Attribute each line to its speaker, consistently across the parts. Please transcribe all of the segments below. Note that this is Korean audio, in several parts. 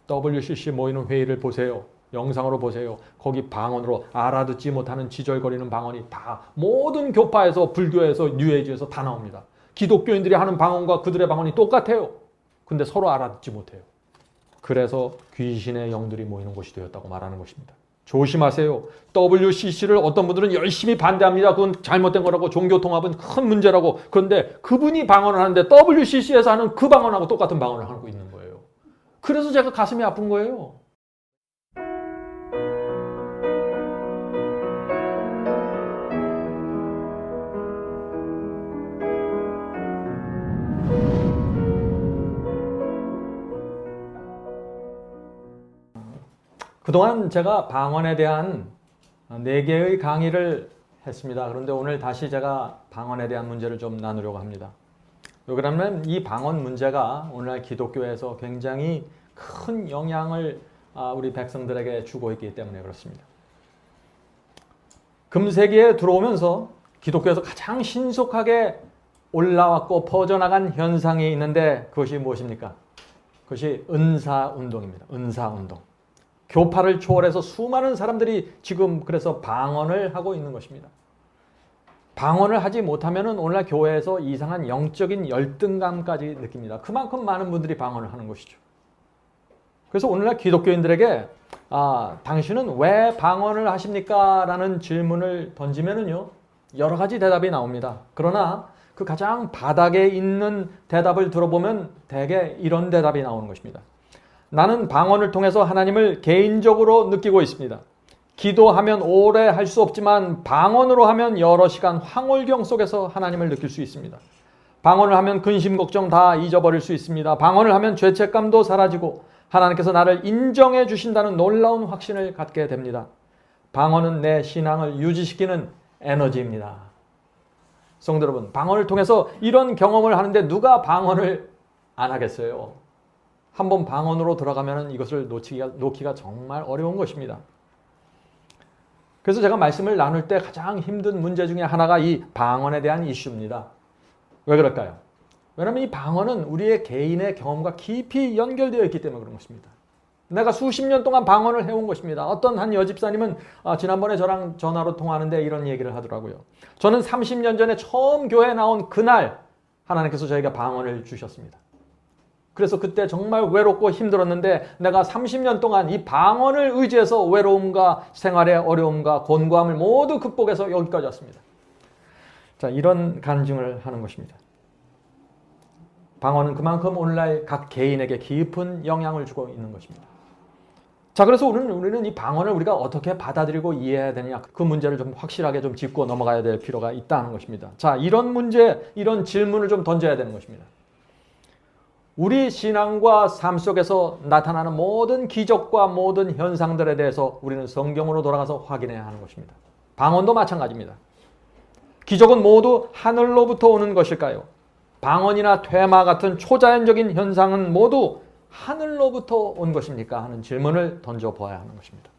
Speaker 1: WCC 모이는 회의를 보세요. 영상으로 보세요. 거기 방언으로 알아듣지 못하는 지절거리는 방언이 다 모든 교파에서 불교에서 뉴에이지에서 다 나옵니다. 기독교인들이 하는 방언과 그들의 방언이 똑같아요. 근데 서로 알아듣지 못해요. 그래서 귀신의 영들이 모이는 곳이 되었다고 말하는 것입니다. 조심하세요. WCC를 어떤 분들은 열심히 반대합니다. 그건 잘못된 거라고, 종교 통합은 큰 문제라고. 그런데 그분이 방언을 하는데 WCC에서 하는 그 방언하고 똑같은 방언을 하고 있는 거예요. 그래서 제가 가슴이 아픈 거예요. 그동안 제가 방언에 대한 4개의 강의를 했습니다. 그런데 오늘 다시 제가 방언에 대한 문제를 좀 나누려고 합니다. 왜 그러냐면 이 방언 문제가 오늘날 기독교에서 굉장히 큰 영향을 우리 백성들에게 주고 있기 때문에 그렇습니다. 금세기에 들어오면서 기독교에서 가장 신속하게 올라왔고 퍼져나간 현상이 있는데 그것이 무엇입니까? 그것이 은사운동입니다. 은사운동. 교파를 초월해서 수많은 사람들이 지금 그래서 방언을 하고 있는 것입니다. 방언을 하지 못하면 오늘날 교회에서 이상한 영적인 열등감까지 느낍니다. 그만큼 많은 분들이 방언을 하는 것이죠. 그래서 오늘날 기독교인들에게 당신은 왜 방언을 하십니까? 라는 질문을 던지면은요, 여러 가지 대답이 나옵니다. 그러나 그 가장 바닥에 있는 대답을 들어보면 대개 이런 대답이 나오는 것입니다. 나는 방언을 통해서 하나님을 개인적으로 느끼고 있습니다. 기도하면 오래 할 수 없지만 방언으로 하면 여러 시간 황홀경 속에서 하나님을 느낄 수 있습니다. 방언을 하면 근심 걱정 다 잊어버릴 수 있습니다. 방언을 하면 죄책감도 사라지고 하나님께서 나를 인정해 주신다는 놀라운 확신을 갖게 됩니다. 방언은 내 신앙을 유지시키는 에너지입니다. 성도 여러분, 방언을 통해서 이런 경험을 하는데 누가 방언을 안 하겠어요? 한번 방언으로 들어가면 이것을 놓기가 정말 어려운 것입니다. 그래서 제가 말씀을 나눌 때 가장 힘든 문제 중에 하나가 이 방언에 대한 이슈입니다. 왜 그럴까요? 왜냐하면 이 방언은 우리의 개인의 경험과 깊이 연결되어 있기 때문에 그런 것입니다. 내가 수십 년 동안 방언을 해온 것입니다. 어떤 한 여집사님은 지난번에 저랑 전화로 통화하는데 이런 얘기를 하더라고요. 저는 30년 전에 처음 교회에 나온 그날 하나님께서 저에게 방언을 주셨습니다. 그래서 그때 정말 외롭고 힘들었는데 내가 30년 동안 이 방언을 의지해서 외로움과 생활의 어려움과 곤고함을 모두 극복해서 여기까지 왔습니다. 자, 이런 간증을 하는 것입니다. 방언은 그만큼 오늘날 각 개인에게 깊은 영향을 주고 있는 것입니다. 자, 그래서 우리는 이 방언을 우리가 어떻게 받아들이고 이해해야 되느냐, 그 문제를 좀 확실하게 좀 짚고 넘어가야 될 필요가 있다는 것입니다. 자, 이런 문제, 이런 질문을 좀 던져야 되는 것입니다. 우리 신앙과 삶 속에서 나타나는 모든 기적과 모든 현상들에 대해서 우리는 성경으로 돌아가서 확인해야 하는 것입니다. 방언도 마찬가지입니다. 기적은 모두 하늘로부터 오는 것일까요? 방언이나 퇴마 같은 초자연적인 현상은 모두 하늘로부터 온 것입니까? 하는 질문을 던져보아야 하는 것입니다.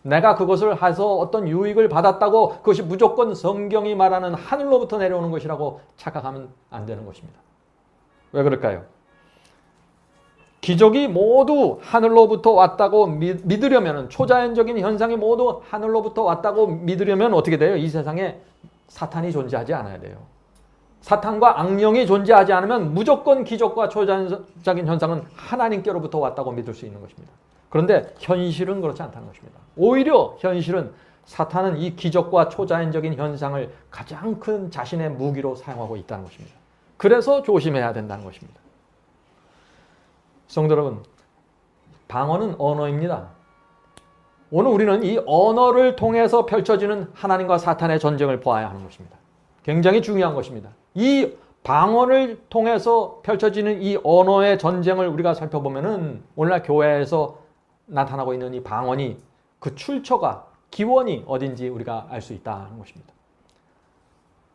Speaker 1: 내가 그것을 해서 어떤 유익을 받았다고 그것이 무조건 성경이 말하는 하늘로부터 내려오는 것이라고 착각하면 안 되는 것입니다. 왜 그럴까요? 기적이 모두 하늘로부터 왔다고 믿으려면, 초자연적인 현상이 모두 하늘로부터 왔다고 믿으려면 어떻게 돼요? 이 세상에 사탄이 존재하지 않아야 돼요. 사탄과 악령이 존재하지 않으면 무조건 기적과 초자연적인 현상은 하나님께로부터 왔다고 믿을 수 있는 것입니다. 그런데 현실은 그렇지 않다는 것입니다. 오히려 현실은 사탄은 이 기적과 초자연적인 현상을 가장 큰 자신의 무기로 사용하고 있다는 것입니다. 그래서 조심해야 된다는 것입니다. 성도 여러분, 방언은 언어입니다. 오늘 우리는 이 언어를 통해서 펼쳐지는 하나님과 사탄의 전쟁을 보아야 하는 것입니다. 굉장히 중요한 것입니다. 이 방언을 통해서 펼쳐지는 이 언어의 전쟁을 우리가 살펴보면은 오늘날 교회에서 나타나고 있는 이 방언이 그 출처가, 기원이 어딘지 우리가 알 수 있다는 것입니다.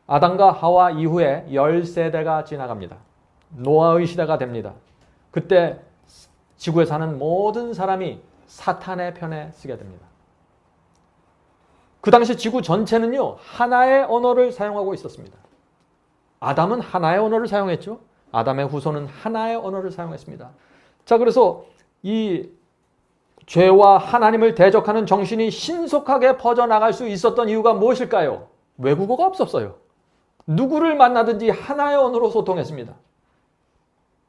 Speaker 1: 아담과 하와 이후에 10세대가 지나갑니다. 노아의 시대가 됩니다. 그때 지구에 사는 모든 사람이 사탄의 편에 서게 됩니다. 그 당시 지구 전체는요, 하나의 언어를 사용하고 있었습니다. 아담은 하나의 언어를 사용했죠. 아담의 후손은 하나의 언어를 사용했습니다. 자, 그래서 이 죄와 하나님을 대적하는 정신이 신속하게 퍼져나갈 수 있었던 이유가 무엇일까요? 외국어가 없었어요. 누구를 만나든지 하나의 언어로 소통했습니다.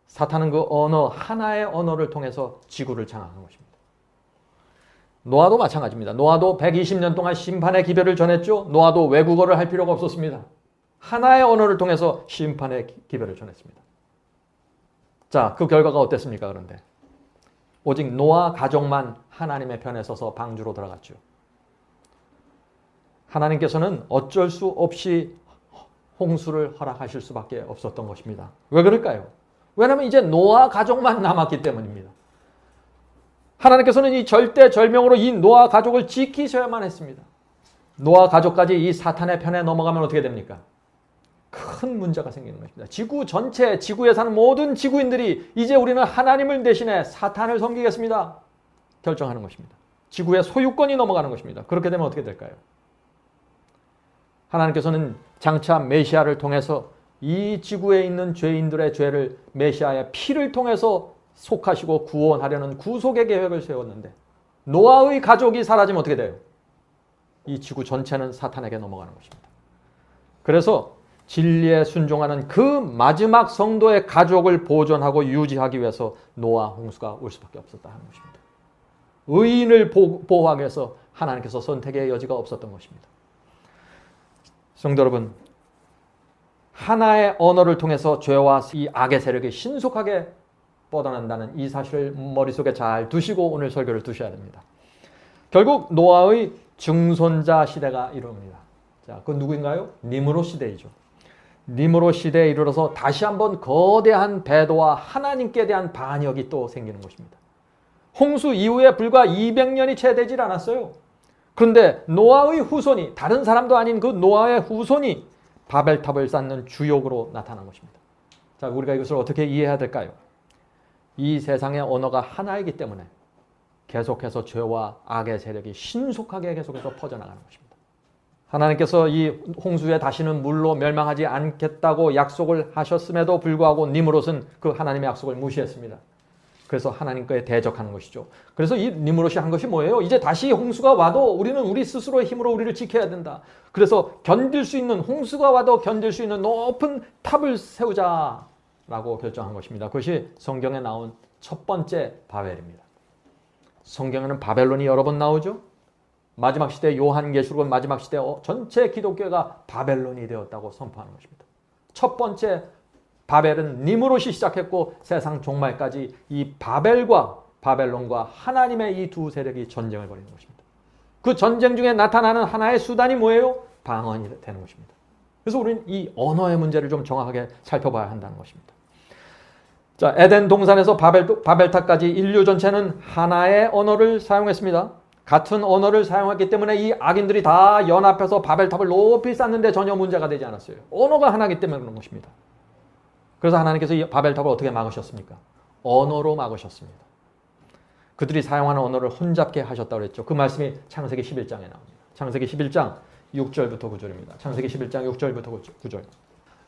Speaker 1: 사탄은 그 언어, 하나의 언어를 통해서 지구를 장악한 것입니다. 노아도 마찬가지입니다. 노아도 120년 동안 심판의 기별을 전했죠. 노아도 외국어를 할 필요가 없었습니다. 하나의 언어를 통해서 심판의 기별을 전했습니다. 자, 그 결과가 어땠습니까? 그런데 오직 노아 가족만 하나님의 편에 서서 방주로 들어갔죠. 하나님께서는 어쩔 수 없이 홍수를 허락하실 수밖에 없었던 것입니다. 왜 그럴까요? 왜냐하면 이제 노아 가족만 남았기 때문입니다. 하나님께서는 이 절대절명으로 이 노아 가족을 지키셔야만 했습니다. 노아 가족까지 이 사탄의 편에 넘어가면 어떻게 됩니까? 큰 문제가 생기는 것입니다. 지구 전체, 지구에 사는 모든 지구인들이 이제 우리는 하나님을 대신해 사탄을 섬기겠습니다. 결정하는 것입니다. 지구의 소유권이 넘어가는 것입니다. 그렇게 되면 어떻게 될까요? 하나님께서는 장차 메시아를 통해서 이 지구에 있는 죄인들의 죄를 메시아의 피를 통해서 속하시고 구원하려는 구속의 계획을 세웠는데 노아의 가족이 사라지면 어떻게 돼요? 이 지구 전체는 사탄에게 넘어가는 것입니다. 그래서 진리에 순종하는 그 마지막 성도의 가족을 보존하고 유지하기 위해서 노아 홍수가 올 수밖에 없었다 하는 것입니다. 의인을 보호하기 위해서 하나님께서 선택의 여지가 없었던 것입니다. 성도 여러분, 하나의 언어를 통해서 죄와 이 악의 세력이 신속하게 뻗어난다는 이 사실을 머릿속에 잘 두시고 오늘 설교를 두셔야 됩니다. 결국 노아의 증손자 시대가 이릅니다. 자, 그건 누구인가요? 니므롯 시대이죠. 니므롯 시대에 이르러서 다시 한번 거대한 배도와 하나님께 대한 반역이 또 생기는 것입니다. 홍수 이후에 불과 200년이 채 되질 않았어요. 그런데 노아의 후손이, 다른 사람도 아닌 그 노아의 후손이 바벨탑을 쌓는 주역으로 나타난 것입니다. 자, 우리가 이것을 어떻게 이해해야 될까요? 이 세상의 언어가 하나이기 때문에 계속해서 죄와 악의 세력이 신속하게 계속해서 퍼져나가는 것입니다. 하나님께서 이 홍수에 다시는 물로 멸망하지 않겠다고 약속을 하셨음에도 불구하고 니므롯은 그 하나님의 약속을 무시했습니다. 그래서 하나님께 대적하는 것이죠. 그래서 이 니므롯이 한 것이 뭐예요? 이제 다시 홍수가 와도 우리는 우리 스스로의 힘으로 우리를 지켜야 된다. 그래서 견딜 수 있는, 홍수가 와도 견딜 수 있는 높은 탑을 세우자라고 결정한 것입니다. 그것이 성경에 나온 첫 번째 바벨입니다. 성경에는 바벨론이 여러 번 나오죠. 마지막 시대 요한계시록은 마지막 시대 전체 기독교가 바벨론이 되었다고 선포하는 것입니다. 첫 번째 바벨은 니므롯이 시작했고 세상 종말까지 이 바벨과 바벨론과 하나님의 이 두 세력이 전쟁을 벌이는 것입니다. 그 전쟁 중에 나타나는 하나의 수단이 뭐예요? 방언이 되는 것입니다. 그래서 우리는 이 언어의 문제를 좀 정확하게 살펴봐야 한다는 것입니다. 자, 에덴 동산에서 바벨탑까지 인류 전체는 하나의 언어를 사용했습니다. 같은 언어를 사용했기 때문에 이 악인들이 다 연합해서 바벨탑을 높이 쌓는데 전혀 문제가 되지 않았어요. 언어가 하나이기 때문에 그런 것입니다. 그래서 하나님께서 이 바벨탑을 어떻게 막으셨습니까? 언어로 막으셨습니다. 그들이 사용하는 언어를 혼잡게 하셨다고 그랬죠. 그 말씀이 창세기 11장에 나옵니다. 창세기 11장 6절부터 9절입니다. 창세기 11장 6절부터 9절.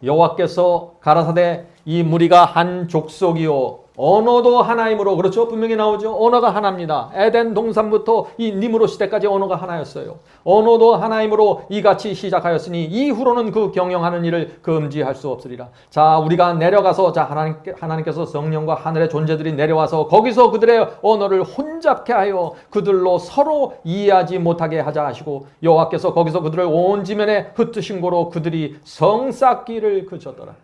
Speaker 1: 여호와께서 가라사대 이 무리가 한 족속이요 언어도 하나이므로, 그렇죠? 분명히 나오죠. 언어가 하나입니다. 에덴 동산부터 이 니므롯 시대까지 언어가 하나였어요. 언어도 하나이므로 이같이 시작하였으니 이후로는 그 경영하는 일을 금지할 수 없으리라. 자, 우리가 내려가서, 자, 하나님께서 성령과 하늘의 존재들이 내려와서 거기서 그들의 언어를 혼잡케 하여 그들로 서로 이해하지 못하게 하자 하시고 여호와께서 거기서 그들을 온 지면에 흩으신 고로 그들이 성 쌓기를 그쳤더라.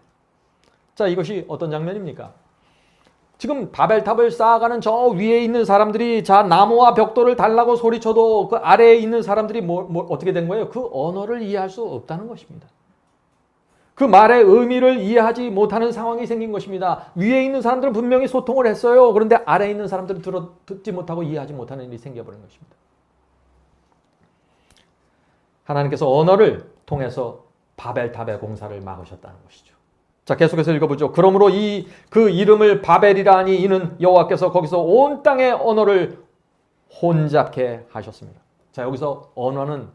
Speaker 1: 자, 이것이 어떤 장면입니까? 지금 바벨탑을 쌓아가는 저 위에 있는 사람들이, 자, 나무와 벽돌을 달라고 소리쳐도 그 아래에 있는 사람들이 어떻게 된 거예요? 그 언어를 이해할 수 없다는 것입니다. 그 말의 의미를 이해하지 못하는 상황이 생긴 것입니다. 위에 있는 사람들은 분명히 소통을 했어요. 그런데 아래에 있는 사람들은 듣지 못하고 이해하지 못하는 일이 생겨버린 것입니다. 하나님께서 언어를 통해서 바벨탑의 공사를 막으셨다는 것이죠. 자, 계속해서 읽어보죠. 그러므로 그 이름을 바벨이라 하니 이는 여호와께서 거기서 온 땅의 언어를 혼잡케 하셨습니다. 자, 여기서 언어는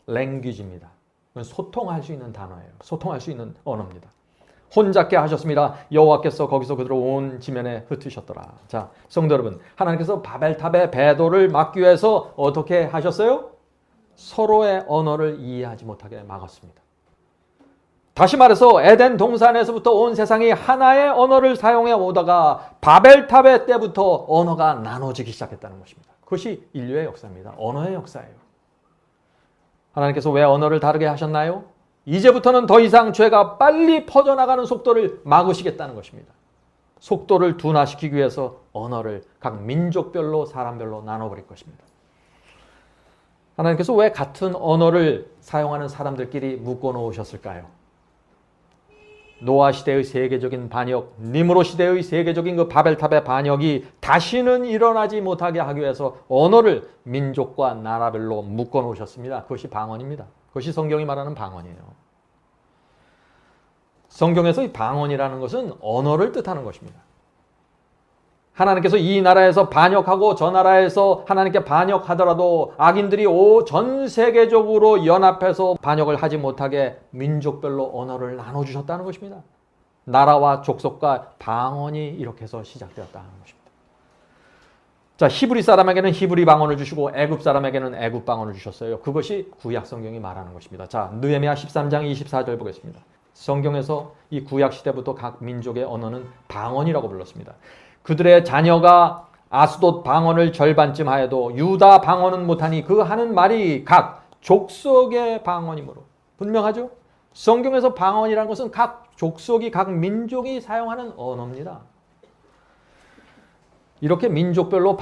Speaker 1: language입니다. 소통할 수 있는 단어예요. 소통할 수 있는 언어입니다. 혼잡게 하셨습니다. 여호와께서 거기서 그들을 온 지면에 흩으셨더라. 자, 성도 여러분, 하나님께서 바벨탑의 배도를 막기 위해서 어떻게 하셨어요? 서로의 언어를 이해하지 못하게 막았습니다. 다시 말해서 에덴 동산에서부터 온 세상이 하나의 언어를 사용해 오다가 바벨탑의 때부터 언어가 나눠지기 시작했다는 것입니다. 그것이 인류의 역사입니다. 언어의 역사예요. 하나님께서 왜 언어를 다르게 하셨나요? 이제부터는 더 이상 죄가 빨리 퍼져나가는 속도를 막으시겠다는 것입니다. 속도를 둔화시키기 위해서 언어를 각 민족별로 사람별로 나눠버릴 것입니다. 하나님께서 왜 같은 언어를 사용하는 사람들끼리 묶어놓으셨을까요? 노아 시대의 세계적인 반역, 니므롯 시대의 세계적인 그 바벨탑의 반역이 다시는 일어나지 못하게 하기 위해서 언어를 민족과 나라별로 묶어놓으셨습니다. 그것이 방언입니다. 그것이 성경이 말하는 방언이에요. 성경에서 이 방언이라는 것은 언어를 뜻하는 것입니다. 하나님께서 이 나라에서 반역하고 저 나라에서 하나님께 반역하더라도 악인들이 전 세계적으로 연합해서 반역을 하지 못하게 민족별로 언어를 나눠주셨다는 것입니다. 나라와 족속과 방언이 이렇게 해서 시작되었다는 것입니다. 자, 히브리 사람에게는 히브리 방언을 주시고 애굽 사람에게는 애굽 방언을 주셨어요. 그것이 구약 성경이 말하는 것입니다. 자, 느헤미야 13장 24절 보겠습니다. 성경에서 이 구약 시대부터 각 민족의 언어는 방언이라고 불렀습니다. 그들의 자녀가 아스돗 방언을 절반쯤 하여도 유다 방언은 못하니 그 하는 말이 각 족속의 방언이므로. 분명하죠? 성경에서 방언이라는 것은 각 족속이 각 민족이 사용하는 언어입니다. 이렇게 민족별로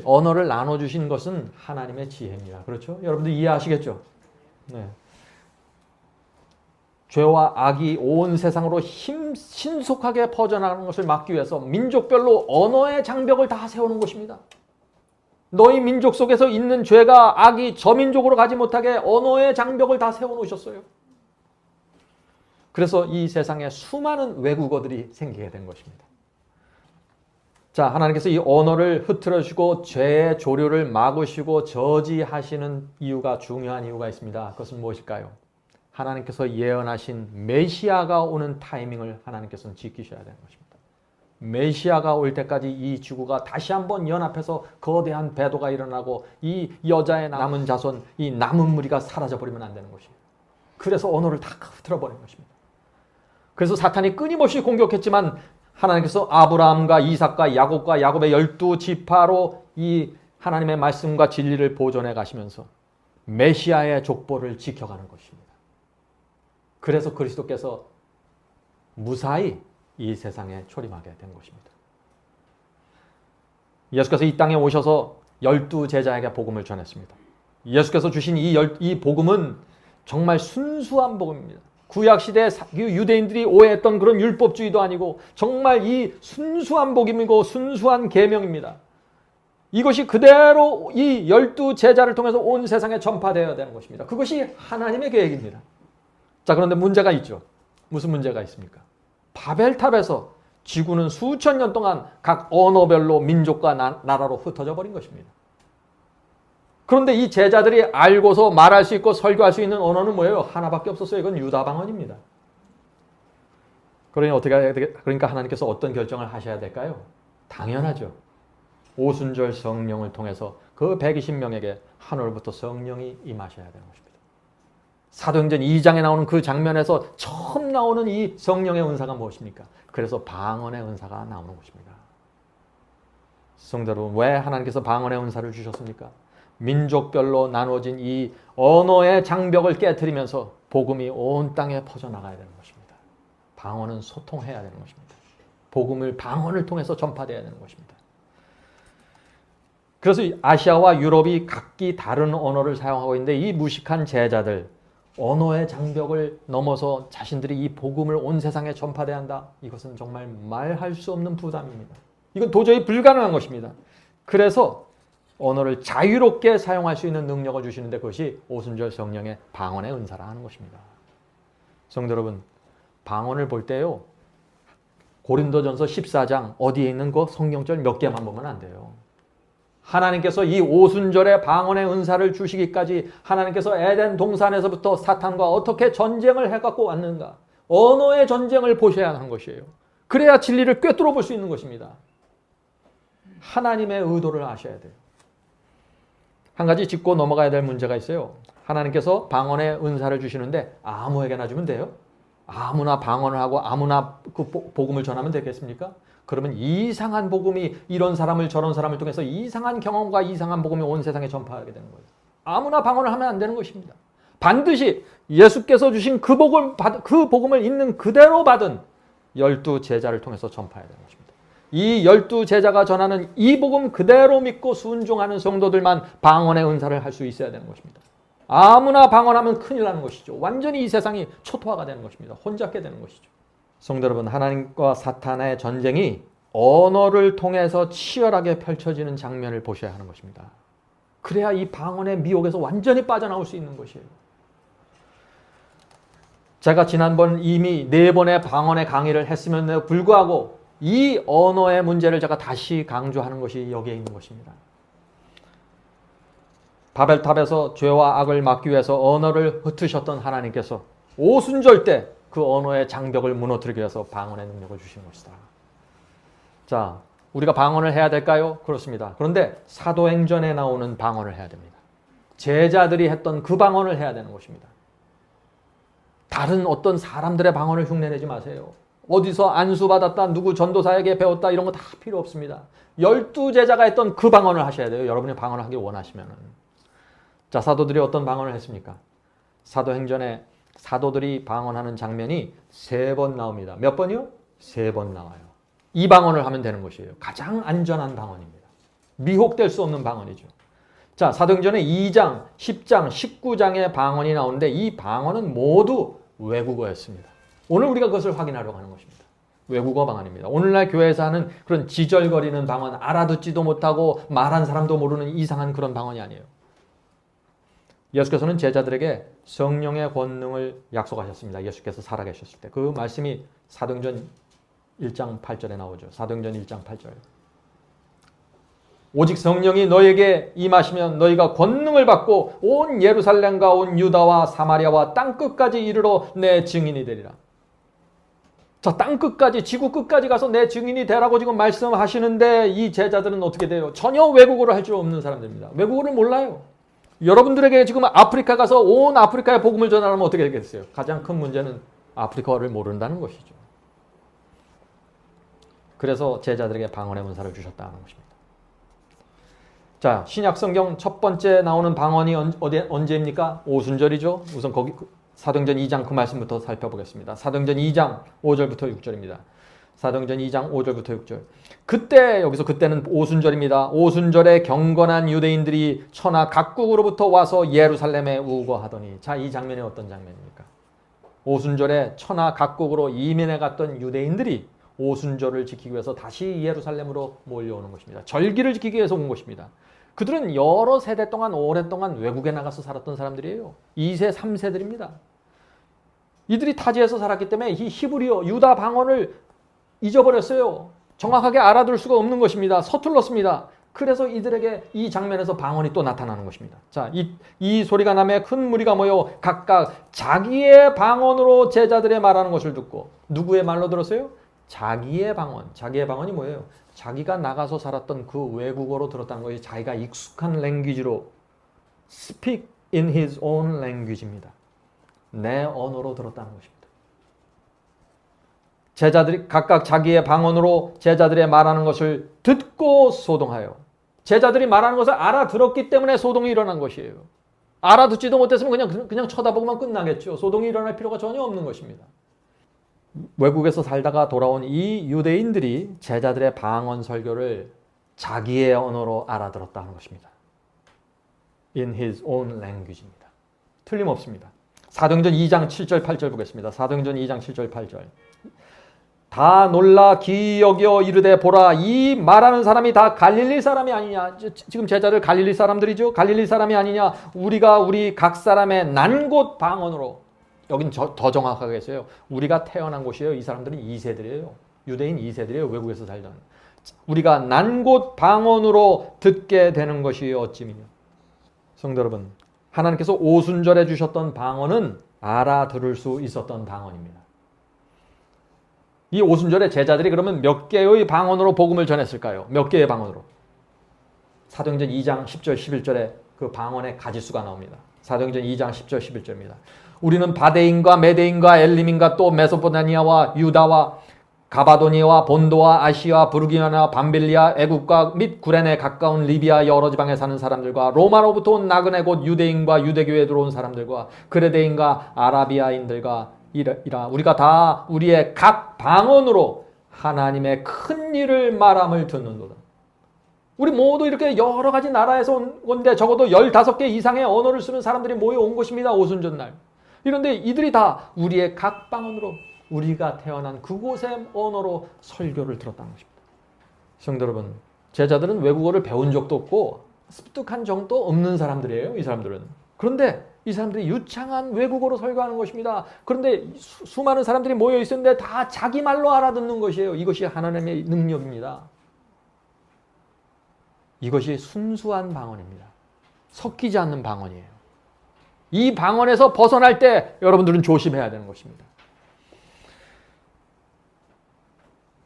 Speaker 1: 언어를 나눠주신 것은 하나님의 지혜입니다. 그렇죠? 여러분들 이해하시겠죠? 네. 죄와 악이 온 세상으로 신속하게 퍼져나가는 것을 막기 위해서 민족별로 언어의 장벽을 다 세우는 것입니다. 너희 민족 속에서 있는 죄가 악이 저 민족으로 가지 못하게 언어의 장벽을 다 세워놓으셨어요. 그래서 이 세상에 수많은 외국어들이 생기게 된 것입니다. 자, 하나님께서 이 언어를 흐트러주시고 죄의 조류를 막으시고 저지하시는 이유가 중요한 이유가 있습니다. 그것은 무엇일까요? 하나님께서 예언하신 메시아가 오는 타이밍을 하나님께서는 지키셔야 되는 것입니다. 메시아가 올 때까지 이 지구가 다시 한번 연합해서 거대한 배도가 일어나고 이 여자의 남은 자손, 이 남은 무리가 사라져버리면 안 되는 것이에요. 그래서 언어를 다 흐트러버린 것입니다. 그래서 사탄이 끊임없이 공격했지만 하나님께서 아브라함과 이삭과 야곱의 12지파로 이 하나님의 말씀과 진리를 보존해 가시면서 메시아의 족보를 지켜가는 것입니다. 그래서 그리스도께서 무사히 이 세상에 초림하게 된 것입니다. 예수께서 이 땅에 오셔서 12제자에게 복음을 전했습니다. 예수께서 주신 이 복음은 정말 순수한 복음입니다. 구약시대 유대인들이 오해했던 그런 율법주의도 아니고 정말 이 순수한 복음이고 순수한 계명입니다. 이것이 그대로 이 12제자를 통해서 온 세상에 전파되어야 되는 것입니다. 그것이 하나님의 계획입니다. 자, 그런데 문제가 있죠. 무슨 문제가 있습니까? 바벨탑에서 지구는 수천 년 동안 각 언어별로 민족과 나라로 흩어져 버린 것입니다. 그런데 이 제자들이 알고서 말할 수 있고 설교할 수 있는 언어는 뭐예요? 하나밖에 없었어요. 이건 유다 방언입니다. 그러니까 하나님께서 어떤 결정을 하셔야 될까요? 당연하죠. 오순절 성령을 통해서 그 120명에게 하늘부터 성령이 임하셔야 되는 것입니다. 사도행전 2장에 나오는 그 장면에서 처음 나오는 이 성령의 은사가 무엇입니까? 그래서 방언의 은사가 나오는 것입니다. 성도 여러분, 왜 하나님께서 방언의 은사를 주셨습니까? 민족별로 나눠진 이 언어의 장벽을 깨트리면서 복음이 온 땅에 퍼져나가야 되는 것입니다. 방언은 소통해야 되는 것입니다. 복음을 방언을 통해서 전파되어야 되는 것입니다. 그래서 아시아와 유럽이 각기 다른 언어를 사용하고 있는데 이 무식한 제자들, 언어의 장벽을 넘어서 자신들이 이 복음을 온 세상에 전파돼야 한다. 이것은 정말 말할 수 없는 부담입니다. 이건 도저히 불가능한 것입니다. 그래서 언어를 자유롭게 사용할 수 있는 능력을 주시는데 그것이 오순절 성령의 방언의 은사라 하는 것입니다. 성도 여러분, 방언을 볼 때요, 고린도전서 14장 어디에 있는 그 성경절 몇 개만 보면 안 돼요. 하나님께서 이 오순절에 방언의 은사를 주시기까지 하나님께서 에덴 동산에서부터 사탄과 어떻게 전쟁을 해갖고 왔는가, 언어의 전쟁을 보셔야 하는 것이에요. 그래야 진리를 꿰뚫어 볼 수 있는 것입니다. 하나님의 의도를 아셔야 돼요. 한 가지 짚고 넘어가야 될 문제가 있어요. 하나님께서 방언의 은사를 주시는데 아무에게나 주면 돼요? 아무나 방언을 하고 아무나 그 복음을 전하면 되겠습니까? 그러면 이상한 복음이 이런 사람을 저런 사람을 통해서 이상한 경험과 이상한 복음이 온 세상에 전파하게 되는 거예요. 아무나 방언을 하면 안 되는 것입니다. 반드시 예수께서 주신 그 복음을 있는 그대로 받은 12 제자를 통해서 전파해야 되는 것입니다. 이 12 제자가 전하는 이 복음 그대로 믿고 순종하는 성도들만 방언의 은사를 할 수 있어야 되는 것입니다. 아무나 방언하면 큰일 나는 것이죠. 완전히 이 세상이 초토화가 되는 것입니다. 혼잡게 되는 것이죠. 성도 여러분, 하나님과 사탄의 전쟁이 언어를 통해서 치열하게 펼쳐지는 장면을 보셔야 하는 것입니다. 그래야 이 방언의 미혹에서 완전히 빠져나올 수 있는 것이에요. 제가 지난번 이미 4번의 방언의 강의를 했음에도 불구하고 이 언어의 문제를 제가 다시 강조하는 것이 여기에 있는 것입니다. 바벨탑에서 죄와 악을 막기 위해서 언어를 흩으셨던 하나님께서 오순절 때 그 언어의 장벽을 무너뜨리기 위해서 방언의 능력을 주신 것이다. 자, 우리가 방언을 해야 될까요? 그렇습니다. 그런데 사도행전에 나오는 방언을 해야 됩니다. 제자들이 했던 그 방언을 해야 되는 것입니다. 다른 어떤 사람들의 방언을 흉내내지 마세요. 어디서 안수받았다, 누구 전도사에게 배웠다 이런 거 다 필요 없습니다. 12 제자가 했던 그 방언을 하셔야 돼요. 여러분이 방언을 하기 원하시면. 자, 사도들이 어떤 방언을 했습니까? 사도행전에 사도들이 방언하는 장면이 3번 나옵니다. 몇 번이요? 3번 나와요. 이 방언을 하면 되는 것이에요. 가장 안전한 방언입니다. 미혹될 수 없는 방언이죠. 자, 사도행전에 2장, 10장, 19장의 방언이 나오는데 이 방언은 모두 외국어였습니다. 오늘 우리가 그것을 확인하려고 하는 것입니다. 외국어 방언입니다. 오늘날 교회에서 하는 그런 지절거리는 방언, 알아듣지도 못하고 말한 사람도 모르는 이상한 그런 방언이 아니에요. 예수께서는 제자들에게 성령의 권능을 약속하셨습니다. 예수께서 살아계셨을 때. 그 말씀이 사도행전 1장 8절에 나오죠. 사도행전 1장 8절. 오직 성령이 너에게 임하시면 너희가 권능을 받고 온 예루살렘과 온 유다와 사마리아와 땅끝까지 이르러 내 증인이 되리라. 자, 땅끝까지, 지구 끝까지 가서 내 증인이 되라고 지금 말씀하시는데 이 제자들은 어떻게 돼요? 전혀 외국어를 할 줄 없는 사람들입니다. 외국어를 몰라요. 여러분들에게 지금 아프리카 가서 온 아프리카의 복음을 전하려면 어떻게 되겠어요? 가장 큰 문제는 아프리카어를 모른다는 것이죠. 그래서 제자들에게 방언의 문사를 주셨다는 것입니다. 자, 신약 성경 첫 번째 나오는 방언이 언제입니까? 오순절이죠. 우선 거기 사도행전 2장 그 말씀부터 살펴보겠습니다. 사도행전 2장 5절부터 6절입니다. 사도행전 2장 5절부터 6절. 그때는 오순절입니다. 오순절에 경건한 유대인들이 천하 각국으로부터 와서 예루살렘에 우거하더니. 자, 이 장면이 어떤 장면입니까? 오순절에 천하 각국으로 이민해 갔던 유대인들이 오순절을 지키기 위해서 다시 예루살렘으로 몰려오는 것입니다. 절기를 지키기 위해서 온 것입니다. 그들은 여러 세대 동안 오랫동안 외국에 나가서 살았던 사람들이에요. 2세, 3세들입니다. 이들이 타지에서 살았기 때문에 이 히브리어, 유다 방언을 잊어버렸어요. 정확하게 알아들 수가 없는 것입니다. 서툴렀습니다. 그래서 이들에게 이 장면에서 방언이 또 나타나는 것입니다. 자, 이 소리가 나매 큰 무리가 모여 각각 자기의 방언으로 제자들의 말하는 것을 듣고. 누구의 말로 들었어요? 자기의 방언. 자기의 방언이 뭐예요? 자기가 나가서 살았던 그 외국어로 들었다는 것이 자기가 익숙한 랭귀지로 speak in his own language입니다. 내 언어로 들었다는 것입니다. 제자들이 각각 자기의 방언으로 제자들의 말하는 것을 듣고 소동하여. 제자들이 말하는 것을 알아들었기 때문에 소동이 일어난 것이에요. 알아듣지도 못했으면 그냥 쳐다보고만 끝나겠죠. 소동이 일어날 필요가 전혀 없는 것입니다. 외국에서 살다가 돌아온 이 유대인들이 제자들의 방언 설교를 자기의 언어로 알아들었다는 것입니다. In his own language입니다. 틀림없습니다. 사도행전 2장 7절 8절 보겠습니다. 사도행전 2장 7절 8절. 다 놀라 기이 여겨 이르되 보라, 이 말하는 사람이 다 갈릴리 사람이 아니냐. 지금 제자들 갈릴리 사람들이죠. 갈릴리 사람이 아니냐. 우리가 우리 각 사람의 난 곳 방언으로. 여긴 더 정확하게 했어요. 우리가 태어난 곳이에요. 이 사람들은 2세들이에요. 유대인 2세들이에요. 외국에서 살던. 우리가 난 곳 방언으로 듣게 되는 것이 어찌미냐. 성도 여러분, 하나님께서 오순절에 주셨던 방언은 알아들을 수 있었던 방언입니다. 이 오순절에 제자들이 그러면 몇 개의 방언으로 복음을 전했을까요? 몇 개의 방언으로? 사도행전 2장 10절 11절에 그 방언의 가지수가 나옵니다. 사도행전 2장 10절 11절입니다. 우리는 바데인과 메데인과 엘림인과 또 메소포타미아와 유다와 가바도니아와 본도와 아시아 부르기아나 밤빌리아 애국과 및 구레네 가까운 리비아 여러 지방에 사는 사람들과 로마로부터 온 나그네 곧 유대인과 유대교에 들어온 사람들과 그레데인과 아라비아인들과 이라 우리가 다 우리의 각 방언으로 하나님의 큰 일을 말함을 듣는도다. 우리 모두 이렇게 여러 가지 나라에서 온 건데 적어도 15개 이상의 언어를 쓰는 사람들이 모여온 것입니다. 오순절날. 이런데 이들이 다 우리의 각 방언으로 우리가 태어난 그곳의 언어로 설교를 들었다는 것입니다. 성도 여러분, 제자들은 외국어를 배운 적도 없고 습득한 적도 없는 사람들이에요. 이 사람들은. 그런데 이 사람들이 유창한 외국어로 설교하는 것입니다. 그런데 수많은 사람들이 모여 있었는데 다 자기 말로 알아듣는 것이에요. 이것이 하나님의 능력입니다. 이것이 순수한 방언입니다. 섞이지 않는 방언이에요. 이 방언에서 벗어날 때 여러분들은 조심해야 되는 것입니다.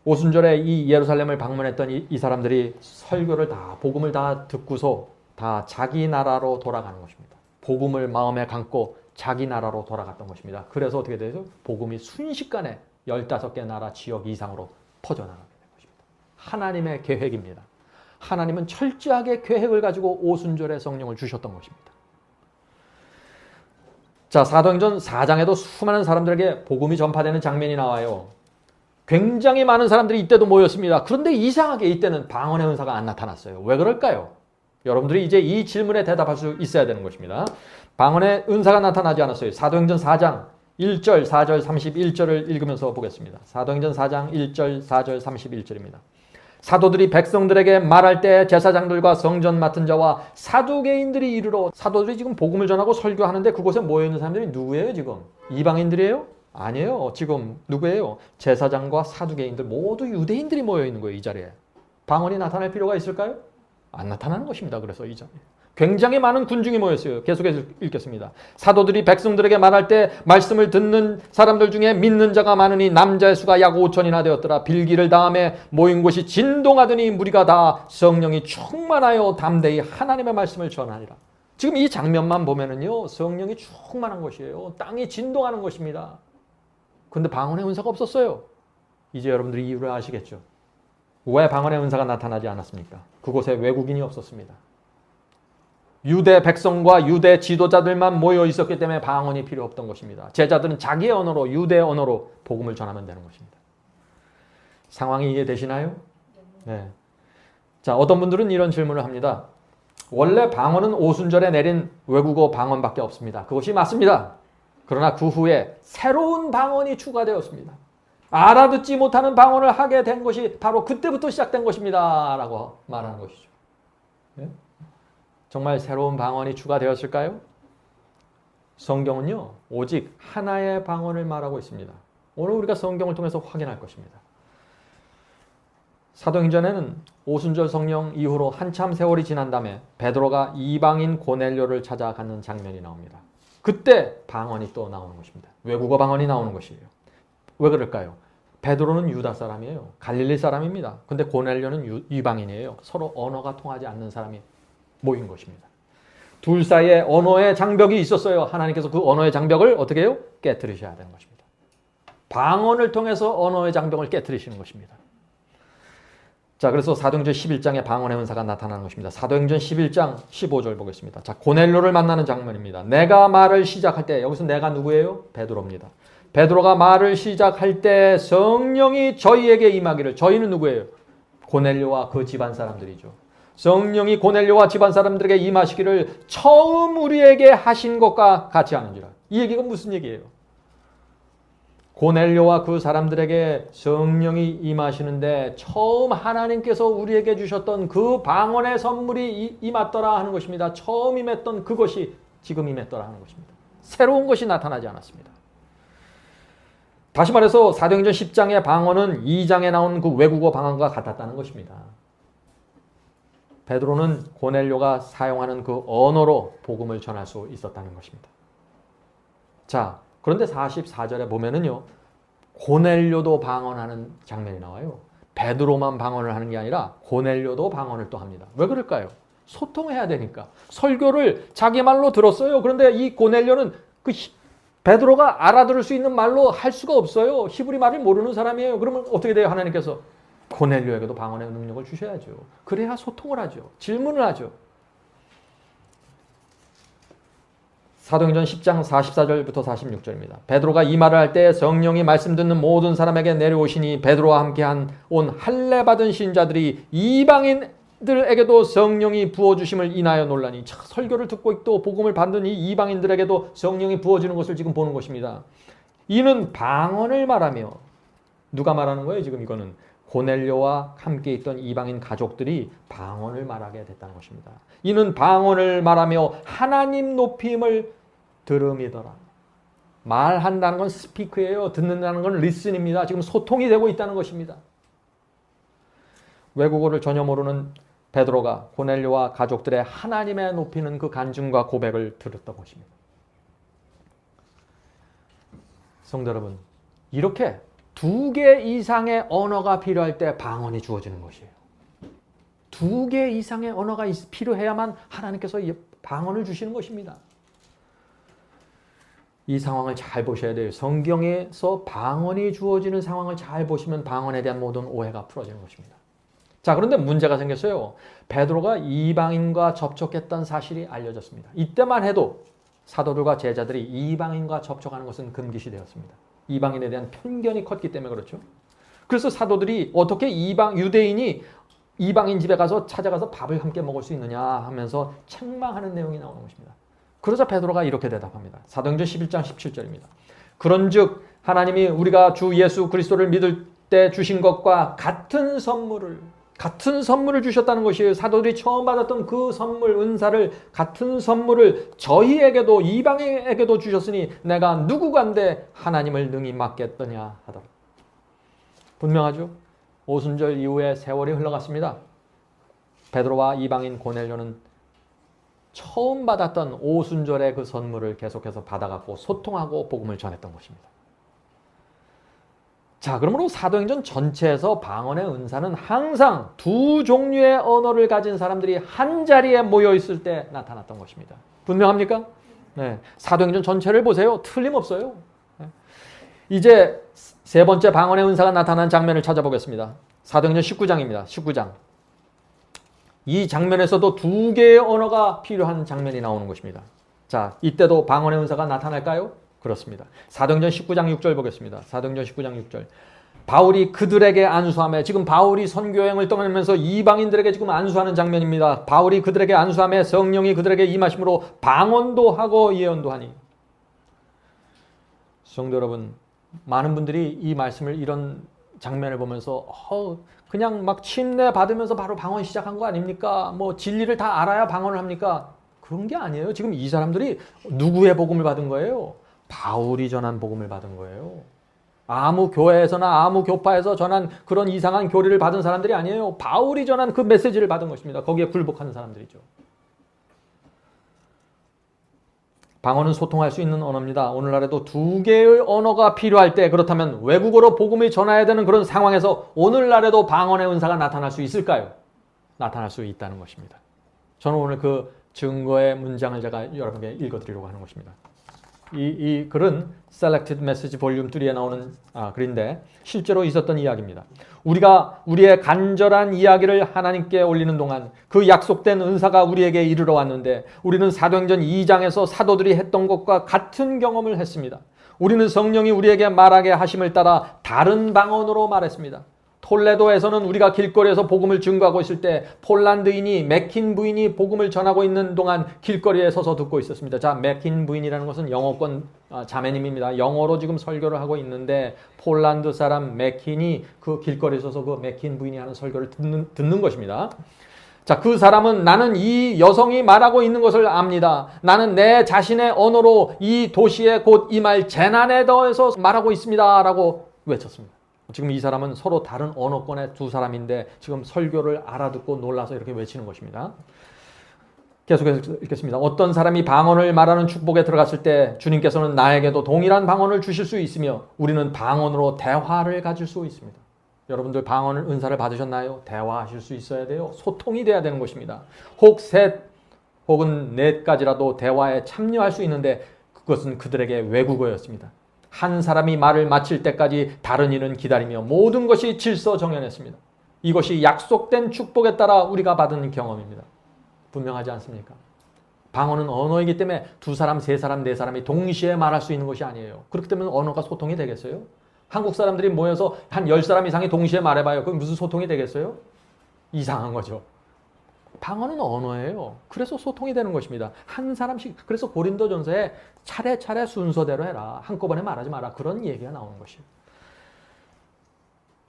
Speaker 1: 오순절에 이 예루살렘을 방문했던 이 사람들이 설교를 다 복음을 다 듣고서 다 자기 나라로 돌아가는 것입니다. 복음을 마음에 감고 자기 나라로 돌아갔던 것입니다. 그래서 어떻게 되죠? 복음이 순식간에 15개 나라 지역 이상으로 퍼져나가게 된 것입니다. 하나님의 계획입니다. 하나님은 철저하게 계획을 가지고 오순절에 성령을 주셨던 것입니다. 자, 사도행전 4장에도 수많은 사람들에게 복음이 전파되는 장면이 나와요. 굉장히 많은 사람들이 이때도 모였습니다. 그런데 이상하게 이때는 방언의 은사가 안 나타났어요. 왜 그럴까요? 여러분들이 이제 이 질문에 대답할 수 있어야 되는 것입니다. 방언의 은사가 나타나지 않았어요. 사도행전 4장 1절, 4절, 31절을 읽으면서 보겠습니다. 사도행전 4장 1절, 4절, 31절입니다. 사도들이 백성들에게 말할 때 제사장들과 성전 맡은 자와 사두개인들이 이르러, 사도들이 지금 복음을 전하고 설교하는데 그곳에 모여있는 사람들이 누구예요 지금? 이방인들이에요? 아니에요. 지금 누구예요? 제사장과 사두개인들 모두 유대인들이 모여있는 거예요. 이 자리에. 방언이 나타날 필요가 있을까요? 안 나타나는 것입니다. 그래서 이 자리에. 굉장히 많은 군중이 모였어요. 계속해서 읽겠습니다. 사도들이 백성들에게 말할 때 말씀을 듣는 사람들 중에 믿는 자가 많으니 남자의 수가 약 5천이나 되었더라. 빌기를 다음에 모인 곳이 진동하더니 무리가 다 성령이 충만하여 담대히 하나님의 말씀을 전하니라. 지금 이 장면만 보면은요, 성령이 충만한 것이에요. 땅이 진동하는 것입니다. 그런데 방언의 은사가 없었어요. 이제 여러분들이 이유를 아시겠죠? 왜 방언의 은사가 나타나지 않았습니까? 그곳에 외국인이 없었습니다. 유대 백성과 유대 지도자들만 모여 있었기 때문에 방언이 필요 없던 것입니다. 제자들은 자기의 언어로, 유대 언어로 복음을 전하면 되는 것입니다. 상황이 이해되시나요? 네. 자, 어떤 분들은 이런 질문을 합니다. 원래 방언은 오순절에 내린 외국어 방언밖에 없습니다. 그것이 맞습니다. 그러나 그 후에 새로운 방언이 추가되었습니다. 알아듣지 못하는 방언을 하게 된 것이 바로 그때부터 시작된 것입니다. 라고 말하는 것이죠. 네? 정말 새로운 방언이 추가되었을까요? 성경은요, 오직 하나의 방언을 말하고 있습니다. 오늘 우리가 성경을 통해서 확인할 것입니다. 사도행전에는 오순절 성령 이후로 한참 세월이 지난 다음에 베드로가 이방인 고넬료를 찾아가는 장면이 나옵니다. 그때 방언이 또 나오는 것입니다. 외국어 방언이 나오는 것이에요. 왜 그럴까요? 베드로는 유다 사람이에요. 갈릴리 사람입니다. 근데 고넬료는 이방인이에요. 서로 언어가 통하지 않는 사람이 모인 것입니다. 둘 사이에 언어의 장벽이 있었어요. 하나님께서 그 언어의 장벽을 어떻게 해요? 깨트리셔야 되는 것입니다. 방언을 통해서 언어의 장벽을 깨트리시는 것입니다. 자, 그래서 사도행전 11장에 방언의 은사가 나타나는 것입니다. 사도행전 11장 15절 보겠습니다. 자, 고넬료를 만나는 장면입니다. 내가 말을 시작할 때, 여기서 내가 누구예요? 베드로입니다. 베드로가 말을 시작할 때 성령이 저희에게 임하기를, 저희는 누구예요? 고넬료와 그 집안 사람들이죠. 성령이 고넬료와 집안 사람들에게 임하시기를 처음 우리에게 하신 것과 같이 하는지라. 이 얘기가 무슨 얘기예요? 고넬료와 그 사람들에게 성령이 임하시는데 처음 하나님께서 우리에게 주셨던 그 방언의 선물이 임했더라 하는 것입니다. 처음 임했던 그것이 지금 임했더라 하는 것입니다. 새로운 것이 나타나지 않았습니다. 다시 말해서 사도행전 10장의 방언은 2장에 나온 그 외국어 방언과 같았다는 것입니다. 베드로는 고넬료가 사용하는 그 언어로 복음을 전할 수 있었다는 것입니다. 자, 그런데 44절에 보면은요, 고넬료도 방언하는 장면이 나와요. 베드로만 방언을 하는 게 아니라 고넬료도 방언을 또 합니다. 왜 그럴까요? 소통해야 되니까. 설교를 자기 말로 들었어요. 그런데 이 고넬료는 베드로가 알아들을 수 있는 말로 할 수가 없어요. 히브리 말을 모르는 사람이에요. 그러면 어떻게 돼요? 하나님께서 고넬료에게도 방언의 능력을 주셔야죠. 그래야 소통을 하죠. 질문을 하죠. 사도행전 10장 44절부터 46절입니다. 베드로가 이 말을 할 때 성령이 말씀 듣는 모든 사람에게 내려오시니 베드로와 함께 온 할례 받은 신자들이 이방인들에게도 성령이 부어주심을 인하여 놀라니. 설교를 듣고 또 복음을 받는 이 이방인들에게도 성령이 부어지는 것을 지금 보는 것입니다. 이는 방언을 말하며, 누가 말하는 거예요? 지금 이거는 고넬료와 함께 있던 이방인 가족들이 방언을 말하게 됐다는 것입니다. 이는 방언을 말하며 하나님 높임을 들음이더라. 말한다는 건 스피크예요. 듣는다는 건 리슨입니다. 지금 소통이 되고 있다는 것입니다. 외국어를 전혀 모르는 베드로가 고넬료와 가족들의 하나님의 높이는 그 간증과 고백을 들었던 것입니다. 성도 여러분, 이렇게 2개 이상의 언어가 필요할 때 방언이 주어지는 것이에요. 2개 이상의 언어가 필요해야만 하나님께서 방언을 주시는 것입니다. 이 상황을 잘 보셔야 돼요. 성경에서 방언이 주어지는 상황을 잘 보시면 방언에 대한 모든 오해가 풀어지는 것입니다. 자, 그런데 문제가 생겼어요. 베드로가 이방인과 접촉했던 사실이 알려졌습니다. 이때만 해도 사도들과 제자들이 이방인과 접촉하는 것은 금기시 되었습니다. 이방인에 대한 편견이 컸기 때문에 그렇죠. 그래서 사도들이 어떻게 유대인이 이방인 집에 가서 찾아가서 밥을 함께 먹을 수 있느냐 하면서 책망하는 내용이 나오는 것입니다. 그러자 베드로가 이렇게 대답합니다. 사도행전 11장 17절입니다. 그런즉 하나님이 우리가 주 예수 그리스도를 믿을 때 주신 것과 같은 선물을 주셨다는 것이에요. 사도들이 처음 받았던 그 선물, 은사를, 같은 선물을 저희에게도, 이방인에게도 주셨으니 내가 누구간데 하나님을 능히 맡겠더냐 하더라. 분명하죠? 오순절 이후에 세월이 흘러갔습니다. 베드로와 이방인 고넬료는 처음 받았던 오순절의 그 선물을 계속해서 받아갖고 소통하고 복음을 전했던 것입니다. 자, 그러므로 사도행전 전체에서 방언의 은사는 항상 2 종류의 언어를 가진 사람들이 한 자리에 모여 있을 때 나타났던 것입니다. 분명합니까? 네. 사도행전 전체를 보세요. 틀림없어요. 네. 이제 3번째 방언의 은사가 나타난 장면을 찾아보겠습니다. 사도행전 19장입니다. 19장. 이 장면에서도 2개의 언어가 필요한 장면이 나오는 것입니다. 자, 이때도 방언의 은사가 나타날까요? 그렇습니다. 사도행전 19장 6절 보겠습니다. 사도행전 19장 6절. 바울이 그들에게 안수하며, 지금 바울이 선교여행을 떠나면서 이방인들에게 지금 안수하는 장면입니다. 바울이 그들에게 안수하며 성령이 그들에게 임하심으로 방언도 하고 예언도 하니. 성도 여러분, 많은 분들이 이 말씀을, 이런 장면을 보면서 그냥 막 침례 받으면서 바로 방언 시작한 거 아닙니까? 뭐 진리를 다 알아야 방언을 합니까? 그런 게 아니에요. 지금 이 사람들이 누구의 복음을 받은 거예요? 바울이 전한 복음을 받은 거예요. 아무 교회에서나 아무 교파에서 전한 그런 이상한 교리를 받은 사람들이 아니에요. 바울이 전한 그 메시지를 받은 것입니다. 거기에 굴복하는 사람들이죠. 방언은 소통할 수 있는 언어입니다. 오늘날에도 2개의 언어가 필요할 때, 그렇다면 외국어로 복음을 전해야 되는 그런 상황에서 오늘날에도 방언의 은사가 나타날 수 있을까요? 나타날 수 있다는 것입니다. 저는 오늘 그 증거의 문장을 제가 여러분께 읽어드리려고 하는 것입니다. 이 글은 Selected Message Volume 3에 나오는 글인데 실제로 있었던 이야기입니다. 우리가 우리의 간절한 이야기를 하나님께 올리는 동안 그 약속된 은사가 우리에게 이르러 왔는데, 우리는 사도행전 2장에서 사도들이 했던 것과 같은 경험을 했습니다. 우리는 성령이 우리에게 말하게 하심을 따라 다른 방언으로 말했습니다. 톨레도에서는 우리가 길거리에서 복음을 증거하고 있을 때 폴란드인이, 맥킨 부인이 복음을 전하고 있는 동안 길거리에 서서 듣고 있었습니다. 자, 맥킨 부인이라는 것은 영어권 자매님입니다. 영어로 지금 설교를 하고 있는데 폴란드 사람 맥킨이 그 길거리에 서서 그 맥킨 부인이 하는 설교를 듣는 것입니다. 자, 그 사람은 나는 이 여성이 말하고 있는 것을 압니다. 나는 내 자신의 언어로 이 도시에 곧 임할 재난에 대해서 말하고 있습니다. 라고 외쳤습니다. 지금 이 사람은 서로 다른 언어권의 2 사람인데 지금 설교를 알아듣고 놀라서 이렇게 외치는 것입니다. 계속해서 읽겠습니다. 어떤 사람이 방언을 말하는 축복에 들어갔을 때 주님께서는 나에게도 동일한 방언을 주실 수 있으며 우리는 방언으로 대화를 가질 수 있습니다. 여러분들 방언을 은사를 받으셨나요? 대화하실 수 있어야 돼요. 소통이 돼야 되는 것입니다. 혹 셋 혹은 넷까지라도 대화에 참여할 수 있는데 그것은 그들에게 외국어였습니다. 한 사람이 말을 마칠 때까지 다른 이는 기다리며 모든 것이 질서정연했습니다. 이것이 약속된 축복에 따라 우리가 받은 경험입니다. 분명하지 않습니까? 방언은 언어이기 때문에 두 사람, 세 사람, 네 사람이 동시에 말할 수 있는 것이 아니에요. 그렇기 때문에 언어가 소통이 되겠어요? 한국 사람들이 모여서 한 10사람 이상이 동시에 말해봐요. 그럼 무슨 소통이 되겠어요? 이상한 거죠. 방언은 언어예요. 그래서 소통이 되는 것입니다. 한 사람씩, 그래서 고린도전서에 차례차례 순서대로 해라. 한꺼번에 말하지 마라. 그런 얘기가 나오는 것이에요.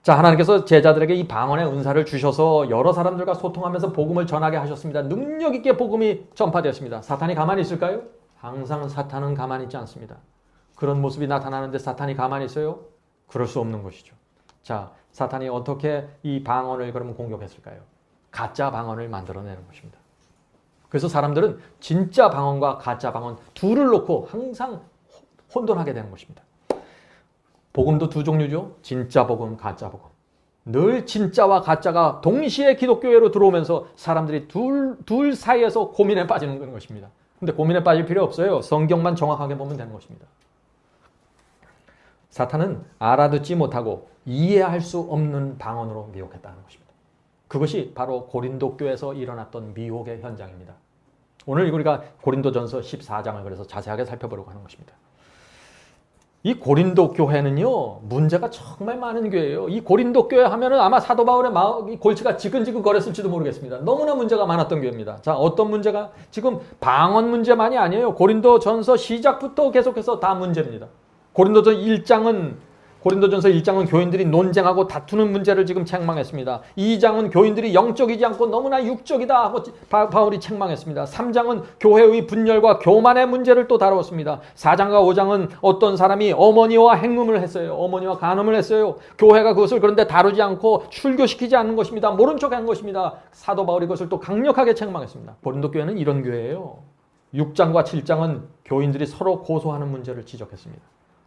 Speaker 1: 자, 하나님께서 제자들에게 이 방언의 은사를 주셔서 여러 사람들과 소통하면서 복음을 전하게 하셨습니다. 능력 있게 복음이 전파되었습니다. 사탄이 가만히 있을까요? 항상 사탄은 가만히 있지 않습니다. 그런 모습이 나타나는데 사탄이 가만히 있어요? 그럴 수 없는 것이죠. 자, 사탄이 어떻게 이 방언을 그러면 공격했을까요? 가짜 방언을 만들어내는 것입니다. 그래서 사람들은 진짜 방언과 가짜 방언 둘을 놓고 항상 혼돈하게 되는 것입니다. 복음도 두 종류죠. 진짜 복음, 가짜 복음. 늘 진짜와 가짜가 동시에 기독교회로 들어오면서 사람들이 둘 사이에서 고민에 빠지는 것입니다. 근데 고민에 빠질 필요 없어요. 성경만 정확하게 보면 되는 것입니다. 사탄은 알아듣지 못하고 이해할 수 없는 방언으로 미혹했다는 것입니다. 그것이 바로 고린도 교회에서 일어났던 미혹의 현장입니다. 오늘 우리가 고린도전서 14장을 그래서 자세하게 살펴보려고 하는 것입니다. 이 고린도 교회는요, 문제가 정말 많은 교회예요. 이 고린도 교회 하면은 아마 사도 바울의 골치가 지근지근 거렸을지도 모르겠습니다. 너무나 문제가 많았던 교회입니다. 자, 어떤 문제가? 지금 방언 문제만이 아니에요. 고린도전서 시작부터 계속해서 다 문제입니다. 고린도전서 1장은 교인들이 논쟁하고 다투는 문제를 지금 책망했습니다. 2장은 교인들이 영적이지 않고 너무나 육적이다 하고 바울이 책망했습니다. 3장은 교회의 분열과 교만의 문제를 또 다루었습니다. 4장과 5장은 어떤 사람이 어머니와 행음을 했어요. 어머니와 간음을 했어요. 교회가 그것을 그런데 다루지 않고 출교시키지 않는 것입니다. 모른 척한 것입니다. 사도 바울이 그것을 또 강력하게 책망했습니다. 고린도 교회는 이런 교회예요. 6장과 7장은 교인들이 서로 고소하는 문제를 지적했습니다.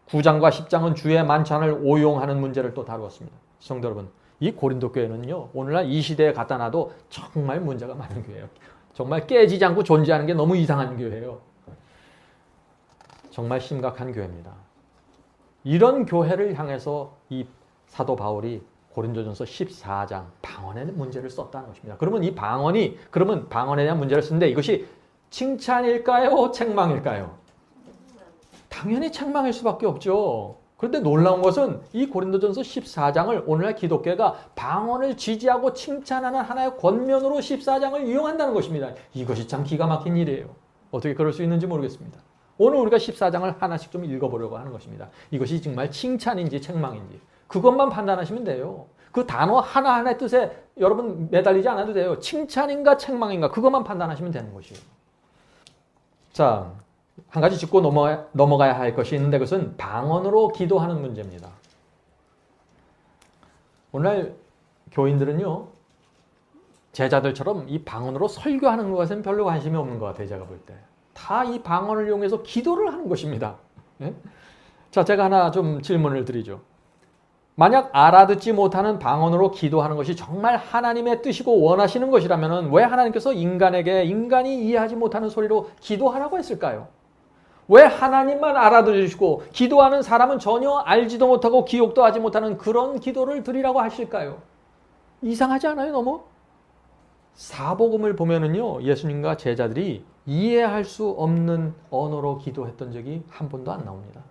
Speaker 1: 9장과 10장은 주의 만찬을 오용하는 문제를 또 다루었습니다. 성도 여러분, 이 고린도 교회는요, 오늘날 이 시대에 갖다 놔도 정말 문제가 많은 교회예요. 정말 깨지지 않고 존재하는 게 너무 이상한 교회예요. 정말 심각한 교회입니다. 이런 교회를 향해서 이 사도 바울이 고린도전서 14장 방언의 문제를 썼다는 것입니다. 그러면 방언에 대한 문제를 쓰는데 이것이 칭찬일까요? 책망일까요? 당연히 책망일 수밖에 없죠. 그런데 놀라운 것은 이 고린도전서 14장을 오늘날 기독교가 방언을 지지하고 칭찬하는 하나의 권면으로 14장을 이용한다는 것입니다. 이것이 참 기가 막힌 일이에요. 어떻게 그럴 수 있는지 모르겠습니다. 오늘 우리가 14장을 하나씩 좀 읽어보려고 하는 것입니다. 이것이 정말 칭찬인지 책망인지 그것만 판단하시면 돼요. 그 단어 하나하나의 뜻에 여러분 매달리지 않아도 돼요. 칭찬인가 책망인가 그것만 판단하시면 되는 것이에요. 자, 한 가지 짚고 넘어가야 할 것이 있는데 그것은 방언으로 기도하는 문제입니다. 오늘날 교인들은요, 제자들처럼 이 방언으로 설교하는 것에는 별로 관심이 없는 것 같아요. 제가 볼 때. 다 이 방언을 이용해서 기도를 하는 것입니다. 예? 자, 제가 하나 좀 질문을 드리죠. 만약 알아듣지 못하는 방언으로 기도하는 것이 정말 하나님의 뜻이고 원하시는 것이라면 왜 하나님께서 인간이 이해하지 못하는 소리로 기도하라고 했을까요? 왜 하나님만 알아들으시고 기도하는 사람은 전혀 알지도 못하고 기억도 하지 못하는 그런 기도를 드리라고 하실까요? 이상하지 않아요, 너무? 사복음을 보면은요, 예수님과 제자들이 이해할 수 없는 언어로 기도했던 적이 한 번도 안 나옵니다.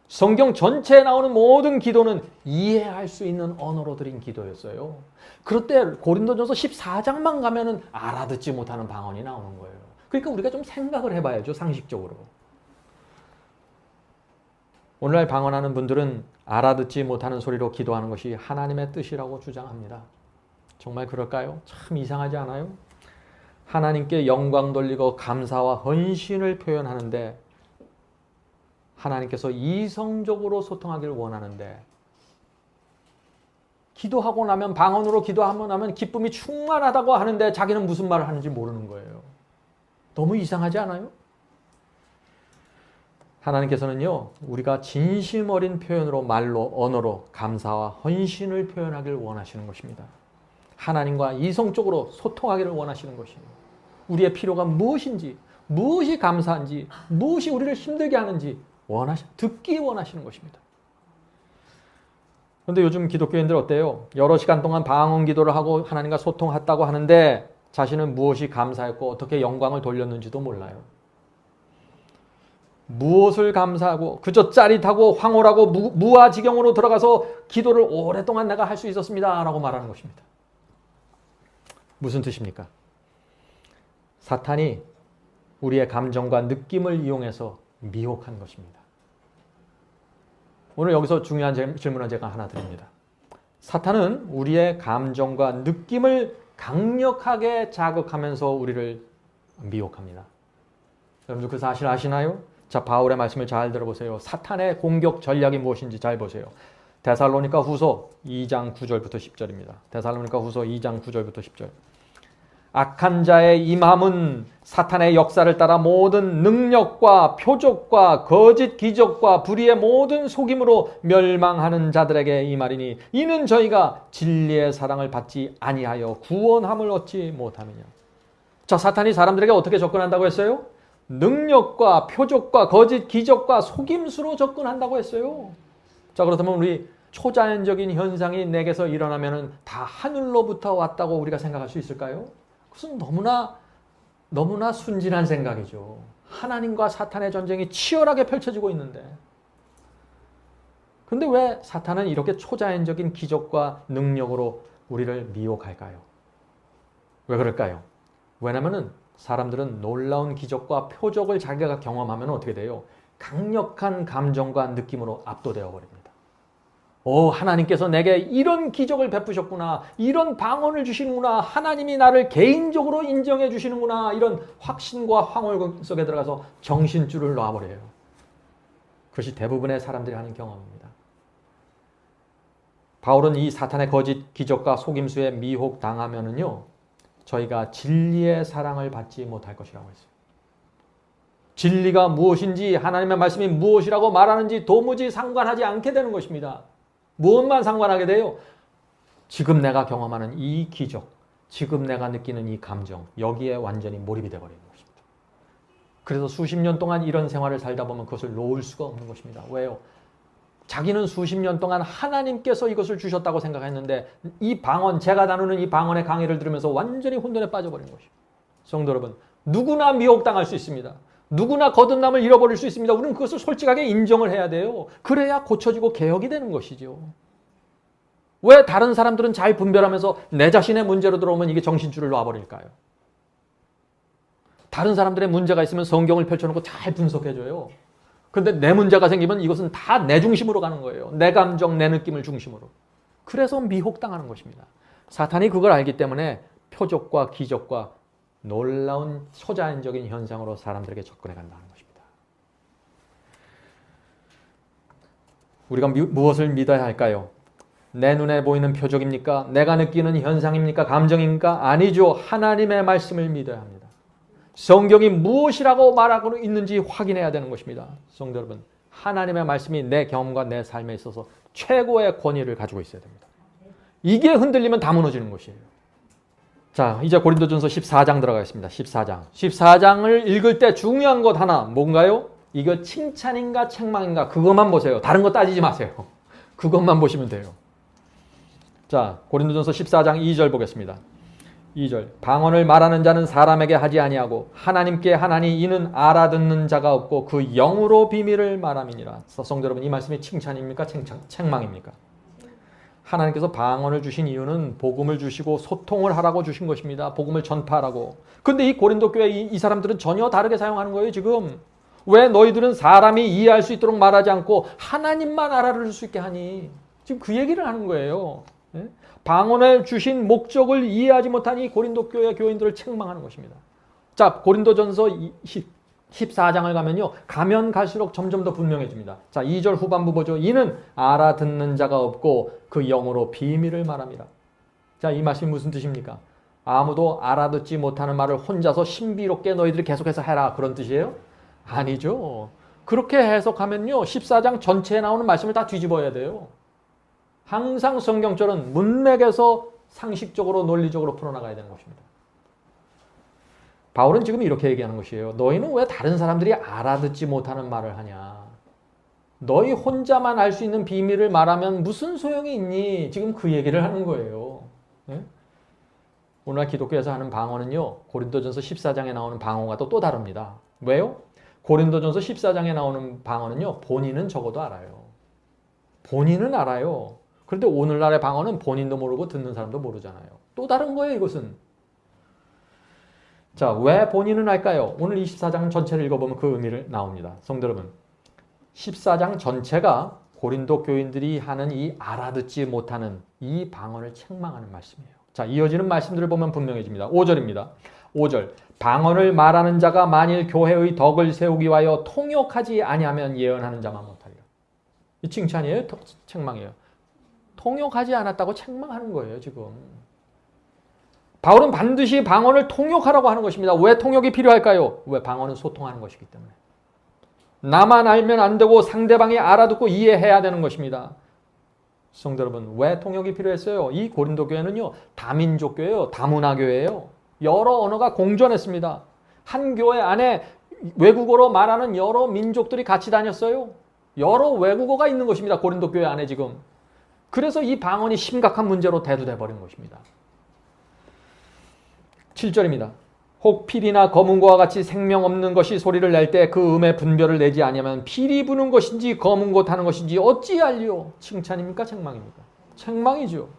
Speaker 1: 성경 전체에 나오는 모든 기도는 이해할 수 있는 언어로 드린 기도였어요. 그런데 고린도전서 14장만 가면은 알아듣지 못하는 방언이 나오는 거예요. 그러니까 우리가 좀 생각을 해봐야죠, 상식적으로. 오늘날 방언하는 분들은 알아듣지 못하는 소리로 기도하는 것이 하나님의 뜻이라고 주장합니다. 정말 그럴까요? 참 이상하지 않아요? 하나님께 영광 돌리고 감사와 헌신을 표현하는데 하나님께서 이성적으로 소통하기를 원하는데 기도하고 나면 방언으로 기도하고 나면 기쁨이 충만하다고 하는데 자기는 무슨 말을 하는지 모르는 거예요. 너무 이상하지 않아요? 하나님께서는요, 우리가 진심 어린 표현으로, 말로, 언어로 감사와 헌신을 표현하길 원하시는 것입니다. 하나님과 이성적으로 소통하기를 원하시는 것이에요. 우리의 필요가 무엇인지, 무엇이 감사한지, 무엇이 우리를 힘들게 하는지 듣기 원하시는 것입니다. 그런데 요즘 기독교인들 어때요? 여러 시간 동안 방언 기도를 하고 하나님과 소통했다고 하는데 자신은 무엇이 감사했고 어떻게 영광을 돌렸는지도 몰라요. 무엇을 감사하고 그저 짜릿하고 황홀하고 무아지경으로 들어가서 기도를 오랫동안 내가 할 수 있었습니다 라고 말하는 것입니다. 무슨 뜻입니까? 사탄이 우리의 감정과 느낌을 이용해서 미혹한 것입니다. 오늘 여기서 중요한 질문을 제가 하나 드립니다. 사탄은 우리의 감정과 느낌을 강력하게 자극하면서 우리를 미혹합니다. 여러분들 그 사실 아시나요? 자, 바울의 말씀을 잘 들어보세요. 사탄의 공격 전략이 무엇인지 잘 보세요. 데살로니가 후서 2장 9절부터 10절입니다. 데살로니가 후서 2장 9절부터 10절. 악한 자의 임함은 사탄의 역사를 따라 모든 능력과 표적과 거짓 기적과 불의의 모든 속임으로 멸망하는 자들에게 임하리니 이는 저희가 진리의 사랑을 받지 아니하여 구원함을 얻지 못함이냐. 자, 사탄이 사람들에게 어떻게 접근한다고 했어요? 능력과 표적과 거짓 기적과 속임수로 접근한다고 했어요. 자, 그렇다면 우리 초자연적인 현상이 내게서 일어나면 다 하늘로부터 왔다고 우리가 생각할 수 있을까요? 그것은 너무나 순진한 생각이죠. 하나님과 사탄의 전쟁이 치열하게 펼쳐지고 있는데. 근데 왜 사탄은 이렇게 초자연적인 기적과 능력으로 우리를 미혹할까요? 왜 그럴까요? 왜냐하면 사람들은 놀라운 기적과 표적을 자기가 경험하면 어떻게 돼요? 강력한 감정과 느낌으로 압도되어 버립니다. 하나님께서 내게 이런 기적을 베푸셨구나. 이런 방언을 주시는구나. 하나님이 나를 개인적으로 인정해 주시는구나. 이런 확신과 황홀 속에 들어가서 정신줄을 놔버려요. 그것이 대부분의 사람들이 하는 경험입니다. 바울은 이 사탄의 거짓 기적과 속임수에 미혹당하면은요, 저희가 진리의 사랑을 받지 못할 것이라고 했어요. 진리가 무엇인지 하나님의 말씀이 무엇이라고 말하는지 도무지 상관하지 않게 되는 것입니다. 무엇만 상관하게 돼요? 지금 내가 경험하는 이 기적, 지금 내가 느끼는 이 감정, 여기에 완전히 몰입이 되어버리는 것입니다. 그래서 수십 년 동안 이런 생활을 살다 보면 그것을 놓을 수가 없는 것입니다. 왜요? 자기는 수십 년 동안 하나님께서 이것을 주셨다고 생각했는데 이 방언, 제가 나누는 이 방언의 강의를 들으면서 완전히 혼돈에 빠져버리는 것입니다. 성도 여러분, 누구나 미혹당할 수 있습니다. 누구나 거듭남을 잃어버릴 수 있습니다. 우리는 그것을 솔직하게 인정을 해야 돼요. 그래야 고쳐지고 개혁이 되는 것이죠. 왜 다른 사람들은 잘 분별하면서 내 자신의 문제로 들어오면 이게 정신줄을 놔버릴까요? 다른 사람들의 문제가 있으면 성경을 펼쳐놓고 잘 분석해줘요. 그런데 내 문제가 생기면 이것은 다 내 중심으로 가는 거예요. 내 감정, 내 느낌을 중심으로. 그래서 미혹당하는 것입니다. 사탄이 그걸 알기 때문에 표적과 기적과 놀라운 초자연적인 현상으로 사람들에게 접근해 간다는 것입니다. 우리가 무엇을 믿어야 할까요? 내 눈에 보이는 표적입니까? 내가 느끼는 현상입니까? 감정입니까? 아니죠. 하나님의 말씀을 믿어야 합니다. 성경이 무엇이라고 말하고 있는지 확인해야 되는 것입니다. 성도 여러분, 하나님의 말씀이 내 경험과 내 삶에 있어서 최고의 권위를 가지고 있어야 됩니다. 이게 흔들리면 다 무너지는 것이에요. 자, 이제 고린도전서 14장 들어가겠습니다. 14장. 14장을 읽을 때 중요한 것 하나 뭔가요? 이거 칭찬인가 책망인가 그것만 보세요. 다른 거 따지지 마세요. 그것만 보시면 돼요. 자, 고린도전서 14장 2절 보겠습니다. 2절. 방언을 말하는 자는 사람에게 하지 아니하고 하나님께 하나니 이는 알아듣는 자가 없고 그 영으로 비밀을 말함이니라. 성도 여러분, 이 말씀이 칭찬입니까? 책망입니까? 하나님께서 방언을 주신 이유는 복음을 주시고 소통을 하라고 주신 것입니다. 복음을 전파하라고. 근데 이 고린도 교회 이 사람들은 전혀 다르게 사용하는 거예요, 지금. 왜 너희들은 사람이 이해할 수 있도록 말하지 않고 하나님만 알아들을 수 있게 하니? 지금 그 얘기를 하는 거예요. 방언을 주신 목적을 이해하지 못한 이 고린도 교회 교인들을 책망하는 것입니다. 자, 고린도전서 14장을 가면 갈수록 점점 더 분명해집니다. 자, 2절 후반부 보죠. 이는 알아듣는 자가 없고 그 영으로 비밀을 말합니다. 자, 이 말씀이 무슨 뜻입니까? 아무도 알아듣지 못하는 말을 혼자서 신비롭게 너희들이 계속해서 해라. 그런 뜻이에요? 아니죠. 그렇게 해석하면요. 14장 전체에 나오는 말씀을 다 뒤집어야 돼요. 항상 성경절은 문맥에서 상식적으로 논리적으로 풀어나가야 되는 것입니다. 바울은 지금 이렇게 얘기하는 것이에요. 너희는 왜 다른 사람들이 알아듣지 못하는 말을 하냐? 너희 혼자만 알 수 있는 비밀을 말하면 무슨 소용이 있니? 지금 그 얘기를 하는 거예요. 네? 오늘날 기독교에서 하는 방언은요. 고린도전서 14장에 나오는 방언과 또 다릅니다. 왜요? 고린도전서 14장에 나오는 방언은요. 본인은 적어도 알아요. 본인은 알아요. 그런데 오늘날의 방언은 본인도 모르고 듣는 사람도 모르잖아요. 또 다른 거예요, 이것은. 자, 왜 본인은 알까요? 오늘 24장 전체를 읽어보면 그 의미를 나옵니다. 성도 여러분, 14장 전체가 고린도 교인들이 하는 이 알아듣지 못하는 이 방언을 책망하는 말씀이에요. 자, 이어지는 말씀들을 보면 분명해집니다. 5절입니다. 5절, 방언을 말하는 자가 만일 교회의 덕을 세우기 위하여 통역하지 아니하면 예언하는 자만 못하리라. 이 칭찬이에요? 책망이에요? 통역하지 않았다고 책망하는 거예요, 지금. 바울은 반드시 방언을 통역하라고 하는 것입니다. 왜 통역이 필요할까요? 왜? 방언은 소통하는 것이기 때문에. 나만 알면 안 되고 상대방이 알아듣고 이해해야 되는 것입니다. 성도 여러분, 왜 통역이 필요했어요? 이 고린도 교회는요, 다민족 교회예요. 다문화 교회예요. 여러 언어가 공존했습니다. 한 교회 안에 외국어로 말하는 여러 민족들이 같이 다녔어요. 여러 외국어가 있는 것입니다. 고린도 교회 안에 지금. 그래서 이 방언이 심각한 문제로 대두돼 버린 것입니다. 7절입니다. 혹 필이나 검은고와 같이 생명 없는 것이 소리를 낼 때 그 음의 분별을 내지 아니하면 필이 부는 것인지 검은고 타는 것인지 어찌 알리오? 칭찬입니까? 책망입니까? 책망이죠.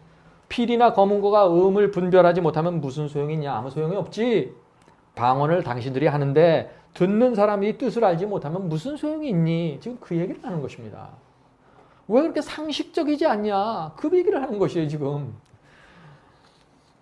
Speaker 1: 필이나 검은고가 음을 분별하지 못하면 무슨 소용이 있냐? 아무 소용이 없지. 방언을 당신들이 하는데 듣는 사람이 뜻을 알지 못하면 무슨 소용이 있니? 지금 그 얘기를 하는 것입니다. 왜 그렇게 상식적이지 않냐? 그 얘기를 하는 것이에요, 지금.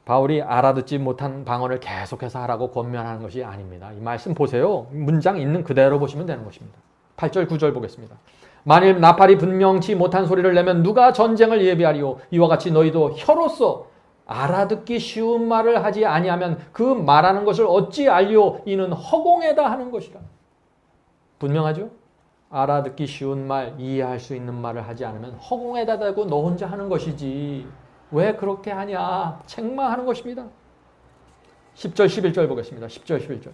Speaker 1: 바울이 알아듣지 못한 방언을 계속해서 하라고 권면하는 것이 아닙니다. 이 말씀 보세요. 문장 있는 그대로 보시면 되는 것입니다. 8절, 9절 보겠습니다. 만일 나팔이 분명치 못한 소리를 내면 누가 전쟁을 예비하리요? 이와 같이 너희도 혀로서 알아듣기 쉬운 말을 하지 아니하면 그 말하는 것을 어찌 알리요? 이는 허공에다 하는 것이라. 분명하죠? 알아듣기 쉬운 말, 이해할 수 있는 말을 하지 않으면 허공에다 대고 너 혼자 하는 것이지. 왜 그렇게 하냐? 책망하는 것입니다. 10절, 11절 보겠습니다. 10절, 11절.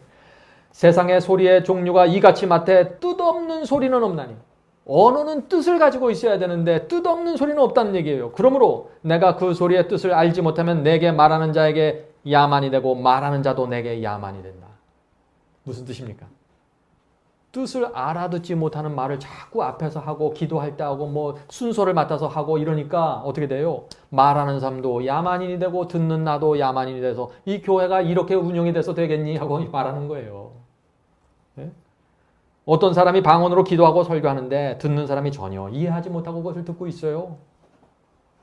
Speaker 1: 세상의 소리의 종류가 이같이 많되 뜻없는 소리는 없나니. 언어는 뜻을 가지고 있어야 되는데 뜻없는 소리는 없다는 얘기예요. 그러므로 내가 그 소리의 뜻을 알지 못하면 내게 말하는 자에게 야만이 되고 말하는 자도 내게 야만이 된다. 무슨 뜻입니까? 뜻을 알아듣지 못하는 말을 자꾸 앞에서 하고 기도할 때 하고 뭐 순서를 맡아서 하고 이러니까 어떻게 돼요? 말하는 사람도 야만인이 되고 듣는 나도 야만인이 돼서 이 교회가 이렇게 운영이 돼서 되겠니? 하고 말하는 거예요. 네? 어떤 사람이 방언으로 기도하고 설교하는데 듣는 사람이 전혀 이해하지 못하고 그것을 듣고 있어요.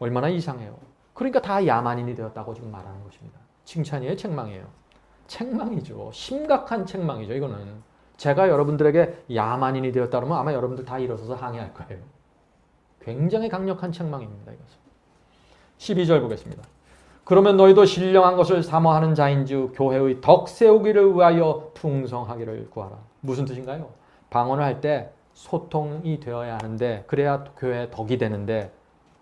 Speaker 1: 얼마나 이상해요. 그러니까 다 야만인이 되었다고 지금 말하는 것입니다. 칭찬이에요? 책망이에요? 책망이죠. 심각한 책망이죠. 이거는. 제가 여러분들에게 야만인이 되었다 그러면 아마 여러분들 다 일어서서 항의할 거예요. 굉장히 강력한 책망입니다. 이것은. 12절 보겠습니다. 그러면 너희도 신령한 것을 사모하는 자인즉 교회의 덕 세우기를 위하여 풍성하기를 구하라. 무슨 뜻인가요? 방언을 할 때 소통이 되어야 하는데 그래야 교회의 덕이 되는데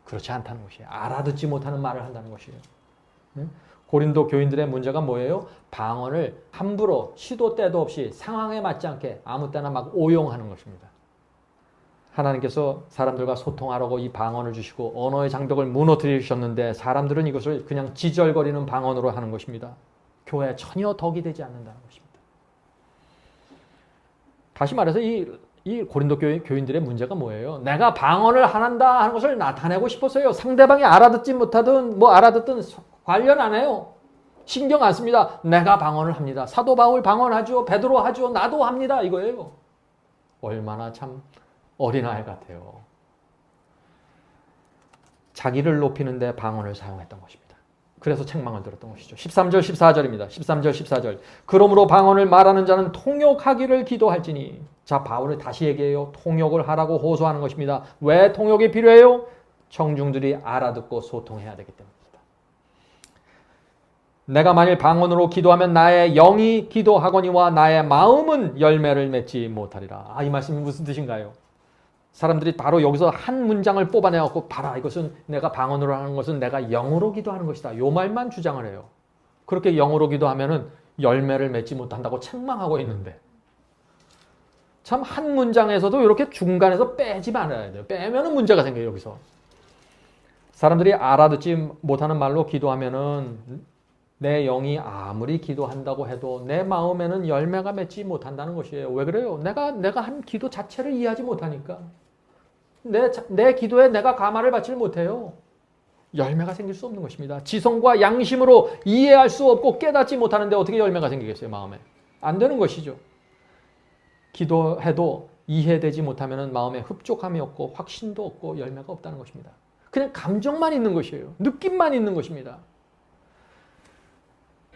Speaker 1: 그렇지 않다는 것이에요. 알아듣지 못하는 말을 한다는 것이에요. 네? 고린도 교인들의 문제가 뭐예요? 방언을 함부로 시도 때도 없이 상황에 맞지 않게 아무 때나 막 오용하는 것입니다. 하나님께서 사람들과 소통하라고 이 방언을 주시고 언어의 장벽을 무너뜨리셨는데 사람들은 이것을 그냥 지절거리는 방언으로 하는 것입니다. 교회에 전혀 덕이 되지 않는다는 것입니다. 다시 말해서 이 고린도 교인들의 문제가 뭐예요? 내가 방언을 한다 하는 것을 나타내고 싶었어요. 상대방이 알아듣지 못하든 뭐 알아듣든 관련 안 해요. 신경 안 씁니다. 내가 방언을 합니다. 사도 바울 방언하죠. 베드로 하죠. 나도 합니다. 이거예요. 얼마나 참 어린아이 같아요. 자기를 높이는데 방언을 사용했던 것입니다. 그래서 책망을 들었던 것이죠. 13절 14절입니다. 13절 14절. 그러므로 방언을 말하는 자는 통역하기를 기도할지니. 자, 바울을 다시 얘기해요. 통역을 하라고 호소하는 것입니다. 왜 통역이 필요해요? 청중들이 알아듣고 소통해야 되기 때문입니다. 내가 만일 방언으로 기도하면 나의 영이 기도하거니와 나의 마음은 열매를 맺지 못하리라. 이 말씀이 무슨 뜻인가요? 사람들이 바로 여기서 한 문장을 뽑아내갖고 봐라, 이것은 내가 방언으로 하는 것은 내가 영으로 기도하는 것이다. 요 말만 주장을 해요. 그렇게 영으로 기도하면은 열매를 맺지 못한다고 책망하고 있는데, 참 한 문장에서도 이렇게 중간에서 빼지 말아야 돼요. 빼면은 문제가 생겨요. 여기서 사람들이 알아듣지 못하는 말로 기도하면은 내 영이 아무리 기도한다고 해도 내 마음에는 열매가 맺지 못한다는 것이에요. 왜 그래요? 내가 한 기도 자체를 이해하지 못하니까. 내 기도에 내가 감화를 받지 못해요. 열매가 생길 수 없는 것입니다. 지성과 양심으로 이해할 수 없고 깨닫지 못하는데 어떻게 열매가 생기겠어요, 마음에? 안 되는 것이죠. 기도해도 이해되지 못하면 마음에 흡족함이 없고 확신도 없고 열매가 없다는 것입니다. 그냥 감정만 있는 것이에요. 느낌만 있는 것입니다.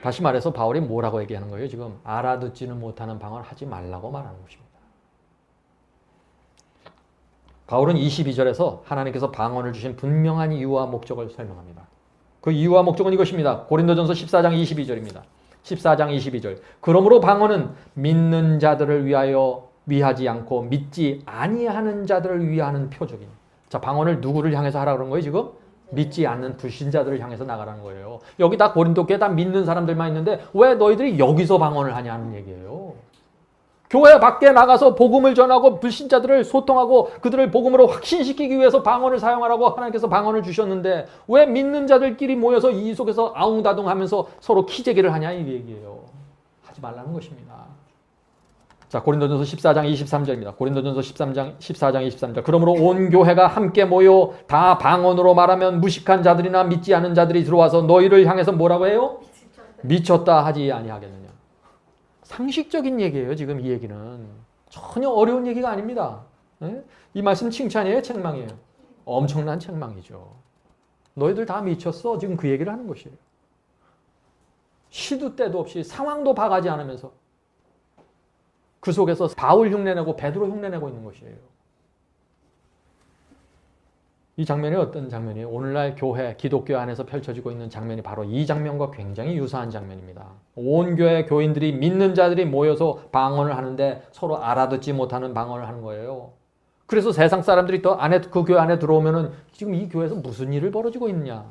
Speaker 1: 다시 말해서 바울이 뭐라고 얘기하는 거예요? 지금 알아듣지는 못하는 방언을 하지 말라고 말하는 것입니다. 바울은 22절에서 하나님께서 방언을 주신 분명한 이유와 목적을 설명합니다. 그 이유와 목적은 이것입니다. 고린도전서 14장 22절입니다. 14장 22절. 그러므로 방언은 믿는 자들을 위하지 않고 믿지 아니하는 자들을 위하는 표적이니. 자, 방언을 누구를 향해서 하라 그런 거예요, 지금? 믿지 않는 불신자들을 향해서 나가라는 거예요. 여기 다 고린도 교회 다 믿는 사람들만 있는데 왜 너희들이 여기서 방언을 하냐는 얘기예요. 교회 밖에 나가서 복음을 전하고 불신자들을 소통하고 그들을 복음으로 확신시키기 위해서 방언을 사용하라고 하나님께서 방언을 주셨는데 왜 믿는 자들끼리 모여서 이 속에서 아웅다둥하면서 서로 키재기를 하냐 이 얘기예요. 하지 말라는 것입니다. 자, 고린도전서 14장 23절입니다. 고린도전서 14장 23절. 그러므로 온 교회가 함께 모여 다 방언으로 말하면 무식한 자들이나 믿지 않은 자들이 들어와서 너희를 향해서 뭐라고 해요? 미쳤다 하지 아니하겠느냐. 상식적인 얘기예요. 지금 이 얘기는 전혀 어려운 얘기가 아닙니다. 네? 이 말씀 칭찬이에요, 책망이에요? 엄청난 책망이죠. 너희들 다 미쳤어. 지금 그 얘기를 하는 것이에요. 시도 때도 없이 상황도 봐가지 않으면서 그 속에서 바울 흉내내고 베드로 흉내내고 있는 것이에요. 이 장면이 어떤 장면이에요? 오늘날 교회, 기독교 안에서 펼쳐지고 있는 장면이 바로 이 장면과 굉장히 유사한 장면입니다. 온 교회 교인들이 믿는 자들이 모여서 방언을 하는데 서로 알아듣지 못하는 방언을 하는 거예요. 그래서 세상 사람들이 또 그 교회 안에 들어오면은 지금 이 교회에서 무슨 일을 벌어지고 있느냐?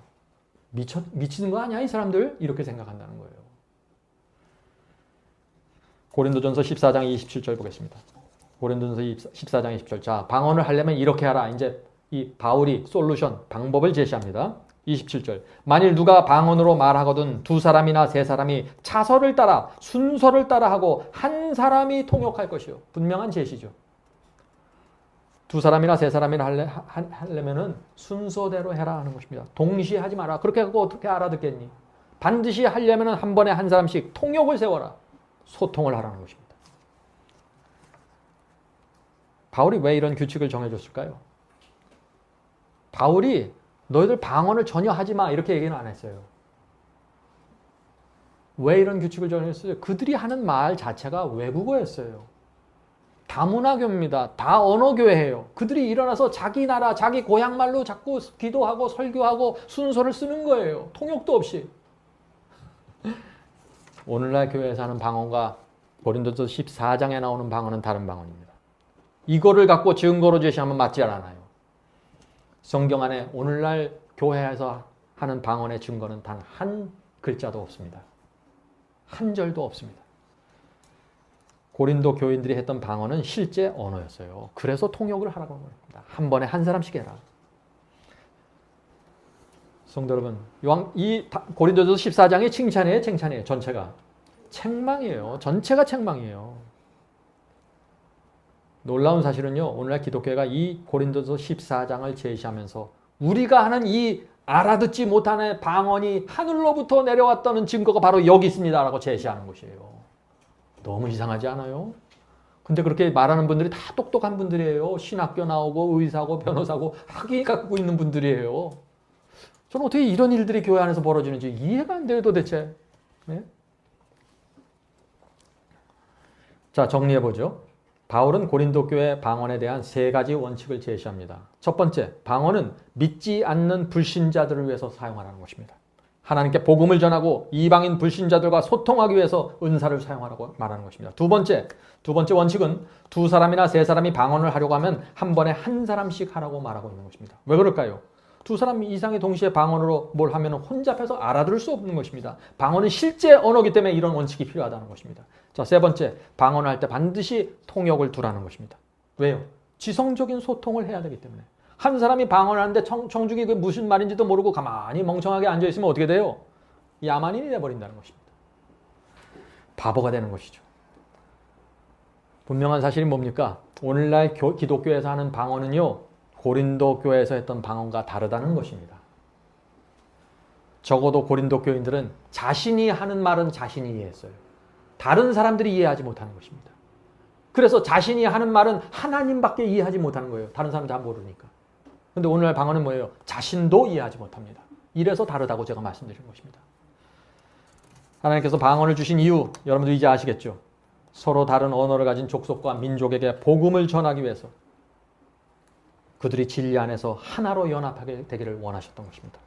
Speaker 1: 미치는 거 아니야, 이 사람들? 이렇게 생각한다는 거예요. 고린도전서 14장 27절 보겠습니다. 고린도전서 14장 20절. 자, 방언을 하려면 이렇게 하라. 이제 이 바울이 솔루션, 방법을 제시합니다. 27절. 만일 누가 방언으로 말하거든 두 사람이나 세 사람이 차서를 따라 순서를 따라 하고 한 사람이 통역할 것이요. 분명한 제시죠. 두 사람이나 세 사람이나 하려면은 순서대로 해라 하는 것입니다. 동시에 하지 마라. 그렇게 하고 어떻게 알아듣겠니? 반드시 하려면은 한 번에 한 사람씩 통역을 세워라. 소통을 하라는 것입니다. 바울이 왜 이런 규칙을 정해줬을까요? 바울이 너희들 방언을 전혀 하지 마 이렇게 얘기는 안 했어요. 왜 이런 규칙을 정했어요? 그들이 하는 말 자체가 외국어였어요. 다문화교입니다. 다 언어교회예요. 그들이 일어나서 자기 나라, 자기 고향말로 자꾸 기도하고 설교하고 순서를 쓰는 거예요. 통역도 없이. 오늘날 교회에서 하는 방언과 고린도서 14장에 나오는 방언은 다른 방언입니다. 이거를 갖고 증거로 제시하면 맞지 않아요. 성경 안에 오늘날 교회에서 하는 방언의 증거는 단 한 글자도 없습니다. 한 절도 없습니다. 고린도 교인들이 했던 방언은 실제 언어였어요. 그래서 통역을 하라고 합니다. 한 번에 한 사람씩 해라. 성도 여러분, 이 고린도서 14장이 칭찬이에요, 칭찬이에요? 전체가 책망이에요. 전체가 책망이에요. 놀라운 사실은요, 오늘날 기독교회가 이 고린도서 14장을 제시하면서 우리가 하는 이 알아듣지 못하는 방언이 하늘로부터 내려왔다는 증거가 바로 여기 있습니다 라고 제시하는 것이에요. 너무 이상하지 않아요? 근데 그렇게 말하는 분들이 다 똑똑한 분들이에요. 신학교 나오고 의사고 변호사고 학위 갖고 있는 분들이에요. 저는 어떻게 이런 일들이 교회 안에서 벌어지는지 이해가 안 돼요, 도대체. 네? 자, 정리해보죠. 바울은 고린도 교회 방언에 대한 세 가지 원칙을 제시합니다. 첫 번째, 방언은 믿지 않는 불신자들을 위해서 사용하라는 것입니다. 하나님께 복음을 전하고 이방인 불신자들과 소통하기 위해서 은사를 사용하라고 말하는 것입니다. 두 번째 원칙은 두 사람이나 세 사람이 방언을 하려고 하면 한 번에 한 사람씩 하라고 말하고 있는 것입니다. 왜 그럴까요? 두 사람 이상이 동시에 방언으로 뭘 하면 혼잡해서 알아들을 수 없는 것입니다. 방언은 실제 언어이기 때문에 이런 원칙이 필요하다는 것입니다. 자, 세 번째, 방언을 할 때 반드시 통역을 두라는 것입니다. 왜요? 지성적인 소통을 해야 되기 때문에. 한 사람이 방언을 하는데 청중이 그게 무슨 말인지도 모르고 가만히 멍청하게 앉아있으면 어떻게 돼요? 야만인이 돼버린다는 것입니다. 바보가 되는 것이죠. 분명한 사실이 뭡니까? 오늘날 기독교에서 하는 방언은요, 고린도 교회에서 했던 방언과 다르다는 것입니다. 적어도 고린도 교인들은 자신이 하는 말은 자신이 이해했어요. 다른 사람들이 이해하지 못하는 것입니다. 그래서 자신이 하는 말은 하나님밖에 이해하지 못하는 거예요. 다른 사람은 다 모르니까. 근데 오늘날 방언은 뭐예요? 자신도 이해하지 못합니다. 이래서 다르다고 제가 말씀드린 것입니다. 하나님께서 방언을 주신 이유, 여러분도 이제 아시겠죠? 서로 다른 언어를 가진 족속과 민족에게 복음을 전하기 위해서 그들이 진리 안에서 하나로 연합하게 되기를 원하셨던 것입니다.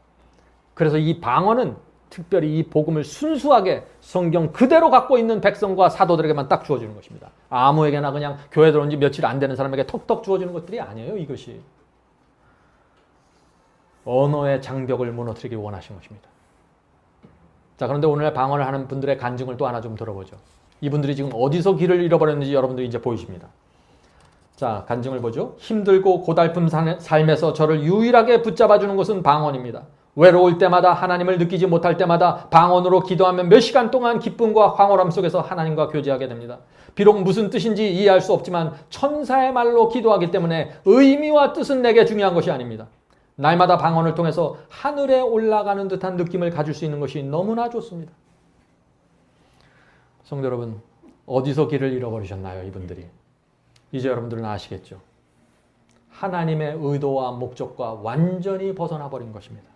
Speaker 1: 그래서 이 방언은 특별히 이 복음을 순수하게 성경 그대로 갖고 있는 백성과 사도들에게만 딱 주어지는 것입니다. 아무에게나 그냥 교회 들어온 지 며칠 안 되는 사람에게 톡톡 주어지는 것들이 아니에요. 이것이. 언어의 장벽을 무너뜨리기 원하신 것입니다. 자, 그런데 오늘 방언을 하는 분들의 간증을 또 하나 좀 들어보죠. 이분들이 지금 어디서 길을 잃어버렸는지 여러분들이 이제 보이십니다. 자, 간증을 보죠. 힘들고 고달픈 삶에서 저를 유일하게 붙잡아주는 것은 방언입니다. 외로울 때마다, 하나님을 느끼지 못할 때마다 방언으로 기도하면 몇 시간 동안 기쁨과 황홀함 속에서 하나님과 교제하게 됩니다. 비록 무슨 뜻인지 이해할 수 없지만 천사의 말로 기도하기 때문에 의미와 뜻은 내게 중요한 것이 아닙니다. 날마다 방언을 통해서 하늘에 올라가는 듯한 느낌을 가질 수 있는 것이 너무나 좋습니다. 성도 여러분, 어디서 길을 잃어버리셨나요, 이분들이? 이제 여러분들은 아시겠죠? 하나님의 의도와 목적과 완전히 벗어나 버린 것입니다.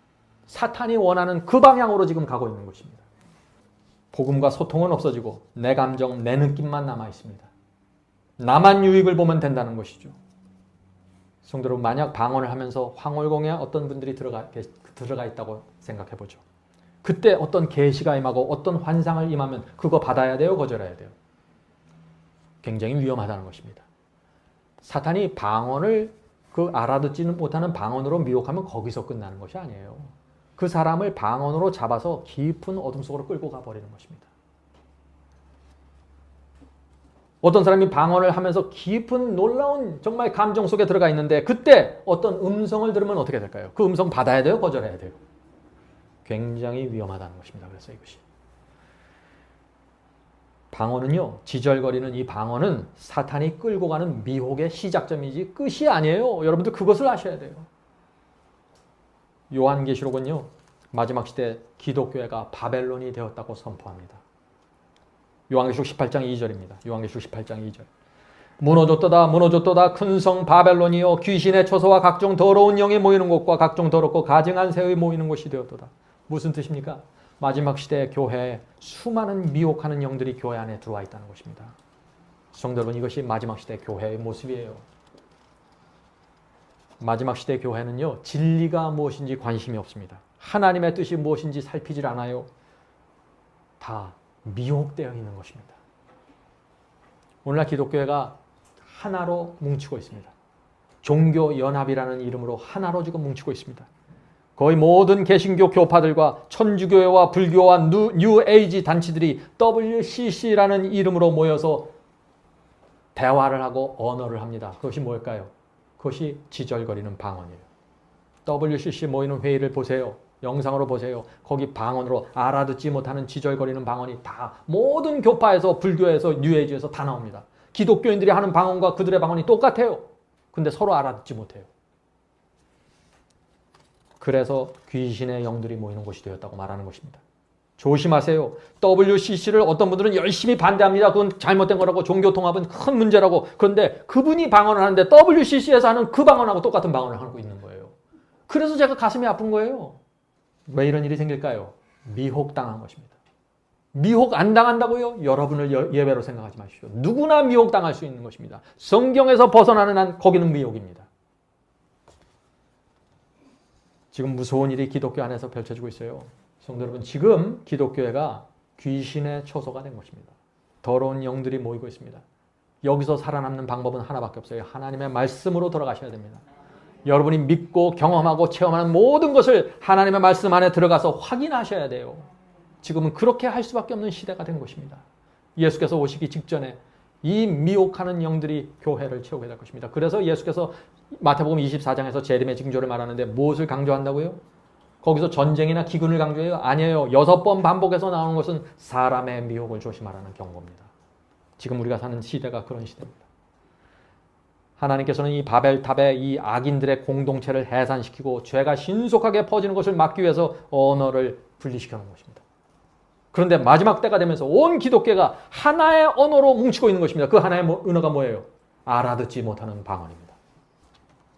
Speaker 1: 사탄이 원하는 그 방향으로 지금 가고 있는 것입니다. 복음과 소통은 없어지고 내 감정, 내 느낌만 남아 있습니다. 나만 유익을 보면 된다는 것이죠. 성도 여러분, 만약 방언을 하면서 황홀공에 어떤 분들이 들어가 있다고 생각해 보죠. 그때 어떤 계시가 임하고 어떤 환상을 임하면 그거 받아야 돼요? 거절해야 돼요? 굉장히 위험하다는 것입니다. 사탄이 방언을 알아듣지는 못하는 방언으로 미혹하면 거기서 끝나는 것이 아니에요. 그 사람을 방언으로 잡아서 깊은 어둠 속으로 끌고 가버리는 것입니다. 어떤 사람이 방언을 하면서 깊은 놀라운 정말 감정 속에 들어가 있는데 그때 어떤 음성을 들으면 어떻게 될까요? 그 음성 받아야 돼요? 거절해야 돼요? 굉장히 위험하다는 것입니다. 그래서 이것이. 방언은요, 지절거리는 이 방언은 사탄이 끌고 가는 미혹의 시작점이지 끝이 아니에요. 여러분들 그것을 아셔야 돼요. 요한계시록은요, 마지막 시대 기독교회가 바벨론이 되었다고 선포합니다. 요한계시록 18장 2절입니다. 요한계시록 18장 2절. 무너졌도다 무너졌도다 큰 성 바벨론이여 귀신의 처소와 각종 더러운 영이 모이는 곳과 각종 더럽고 가증한 새의 모이는 곳이 되었도다. 무슨 뜻입니까? 마지막 시대의 교회에 수많은 미혹하는 영들이 교회 안에 들어와 있다는 것입니다. 성도 여러분, 이것이 마지막 시대 교회의 모습이에요. 마지막 시대 교회는요, 진리가 무엇인지 관심이 없습니다. 하나님의 뜻이 무엇인지 살피질 않아요. 다 미혹되어 있는 것입니다. 오늘날 기독교회가 하나로 뭉치고 있습니다. 종교연합이라는 이름으로 하나로 지금 뭉치고 있습니다. 거의 모든 개신교 교파들과 천주교회와 불교와 뉴에이지 단체들이 WCC라는 이름으로 모여서 대화를 하고 언어를 합니다. 그것이 뭘까요? 그것이 지절거리는 방언이에요. WCC 모이는 회의를 보세요. 영상으로 보세요. 거기 방언으로 알아듣지 못하는 지절거리는 방언이 다 모든 교파에서 불교에서 뉴에이지에서 다 나옵니다. 기독교인들이 하는 방언과 그들의 방언이 똑같아요. 근데 서로 알아듣지 못해요. 그래서 귀신의 영들이 모이는 곳이 되었다고 말하는 것입니다. 조심하세요. WCC를 어떤 분들은 열심히 반대합니다. 그건 잘못된 거라고, 종교통합은 큰 문제라고. 그런데 그분이 방언을 하는데 WCC에서 하는 그 방언하고 똑같은 방언을 하고 있는 거예요. 그래서 제가 가슴이 아픈 거예요. 왜 이런 일이 생길까요? 미혹당한 것입니다. 미혹 안 당한다고요? 여러분을 예외로 생각하지 마십시오. 누구나 미혹당할 수 있는 것입니다. 성경에서 벗어나는 한 거기는 미혹입니다. 지금 무서운 일이 기독교 안에서 펼쳐지고 있어요. 성도 여러분, 지금 기독교회가 귀신의 처소가 된 것입니다. 더러운 영들이 모이고 있습니다. 여기서 살아남는 방법은 하나밖에 없어요. 하나님의 말씀으로 돌아가셔야 됩니다. 여러분이 믿고 경험하고 체험하는 모든 것을 하나님의 말씀 안에 들어가서 확인하셔야 돼요. 지금은 그렇게 할 수밖에 없는 시대가 된 것입니다. 예수께서 오시기 직전에 이 미혹하는 영들이 교회를 채우게 될 것입니다. 그래서 예수께서 마태복음 24장에서 재림의 징조를 말하는데 무엇을 강조한다고요? 거기서 전쟁이나 기근을 강조해요? 아니에요. 6번 반복해서 나오는 것은 사람의 미혹을 조심하라는 경고입니다. 지금 우리가 사는 시대가 그런 시대입니다. 하나님께서는 이 바벨탑의 이 악인들의 공동체를 해산시키고 죄가 신속하게 퍼지는 것을 막기 위해서 언어를 분리시켜 놓은 것입니다. 그런데 마지막 때가 되면서 온 기독교가 하나의 언어로 뭉치고 있는 것입니다. 그 하나의 언어가 뭐예요? 알아듣지 못하는 방언입니다.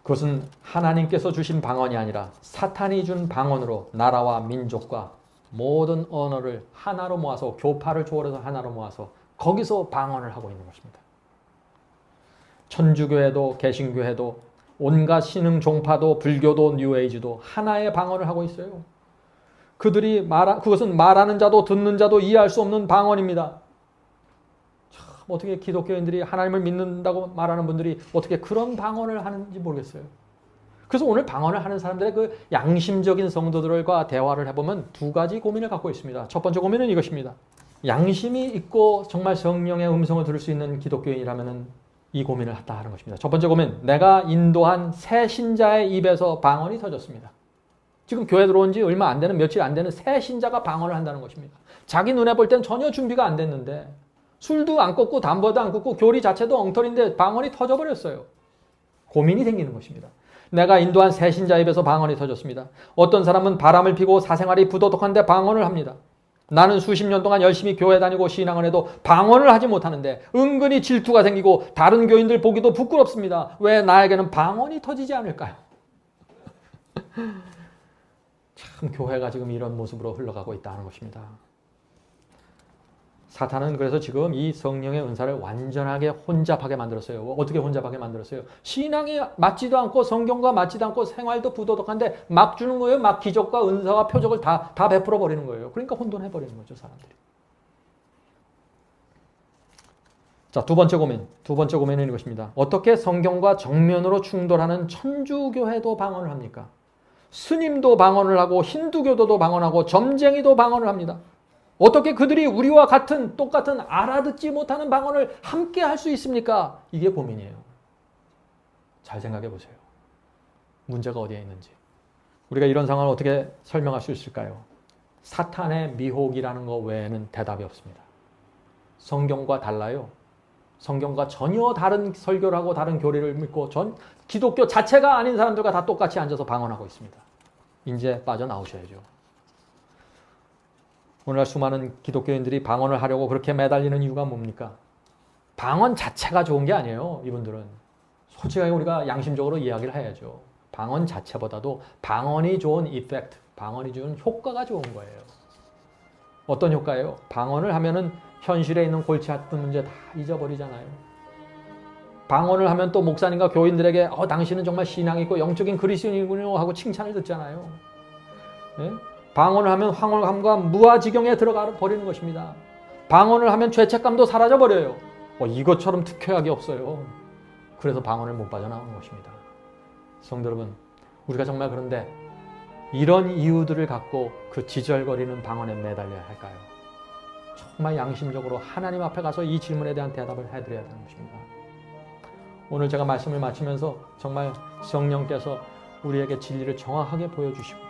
Speaker 1: 그것은 하나님께서 주신 방언이 아니라 사탄이 준 방언으로 나라와 민족과 모든 언어를 하나로 모아서 교파를 초월해서 하나로 모아서 거기서 방언을 하고 있는 것입니다. 천주교회도 개신교회도 온갖 신흥 종파도 불교도 뉴에이지도 하나의 방언을 하고 있어요. 그것은 말하는 자도 듣는 자도 이해할 수 없는 방언입니다. 참 어떻게 기독교인들이 하나님을 믿는다고 말하는 분들이 어떻게 그런 방언을 하는지 모르겠어요. 그래서 오늘 방언을 하는 사람들의 그 양심적인 성도들과 대화를 해보면 두 가지 고민을 갖고 있습니다. 첫 번째 고민은 이것입니다. 양심이 있고 정말 성령의 음성을 들을 수 있는 기독교인이라면 이 고민을 하다 하는 것입니다. 첫 번째 고민, 내가 인도한 새 신자의 입에서 방언이 터졌습니다. 지금 교회 들어온 지 얼마 안 되는, 며칠 안 되는 새 신자가 방언을 한다는 것입니다. 자기 눈에 볼 땐 전혀 준비가 안 됐는데 술도 안 꺾고 담보도 안 꺾고 교리 자체도 엉터리인데 방언이 터져버렸어요. 고민이 생기는 것입니다. 내가 인도한 새 신자 입에서 방언이 터졌습니다. 어떤 사람은 바람을 피고 사생활이 부도덕한데 방언을 합니다. 나는 수십 년 동안 열심히 교회 다니고 신앙을 해도 방언을 하지 못하는데 은근히 질투가 생기고 다른 교인들 보기도 부끄럽습니다. 왜 나에게는 방언이 터지지 않을까요? 참 교회가 지금 이런 모습으로 흘러가고 있다는 것입니다. 사탄은 그래서 지금 이 성령의 은사를 완전하게 혼잡하게 만들었어요. 어떻게 혼잡하게 만들었어요? 신앙이 맞지도 않고 성경과 맞지도 않고 생활도 부도덕한데 막 주는 거예요. 막 기적과 은사와 표적을 다 베풀어 버리는 거예요. 그러니까 혼돈해 버리는 거죠, 사람들이. 자, 두 번째 고민은 이것입니다. 어떻게 성경과 정면으로 충돌하는 천주교회도 방언을 합니까? 스님도 방언을 하고 힌두교도도 방언하고 점쟁이도 방언을 합니다. 어떻게 그들이 우리와 똑같은 알아듣지 못하는 방언을 함께 할 수 있습니까? 이게 고민이에요. 잘 생각해 보세요. 문제가 어디에 있는지. 우리가 이런 상황을 어떻게 설명할 수 있을까요? 사탄의 미혹이라는 것 외에는 대답이 없습니다. 성경과 달라요. 성경과 전혀 다른 설교를 하고 다른 교리를 믿고 기독교 자체가 아닌 사람들과 다 똑같이 앉아서 방언하고 있습니다. 이제 빠져나오셔야죠. 오늘날 수많은 기독교인들이 방언을 하려고 그렇게 매달리는 이유가 뭡니까? 방언 자체가 좋은 게 아니에요. 이분들은. 솔직하게 우리가 양심적으로 이야기를 해야죠. 방언 자체보다도 방언이 좋은 이펙트, 방언이 주는 효과가 좋은 거예요. 어떤 효과예요? 방언을 하면은 현실에 있는 골치 아픈 문제 다 잊어버리잖아요. 방언을 하면 또 목사님과 교인들에게 당신은 정말 신앙이 있고 영적인 그리스도인이군요 하고 칭찬을 듣잖아요. 네? 방언을 하면 황홀함과 무아지경에 들어가 버리는 것입니다. 방언을 하면 죄책감도 사라져 버려요. 이것처럼 특효약이 없어요. 그래서 방언을 못 빠져나오는 것입니다. 성도 여러분, 우리가 정말 그런데 이런 이유들을 갖고 그 지절거리는 방언에 매달려야 할까요? 정말 양심적으로 하나님 앞에 가서 이 질문에 대한 대답을 해드려야 하는 것입니다. 오늘 제가 말씀을 마치면서 정말 성령께서 우리에게 진리를 정확하게 보여주시고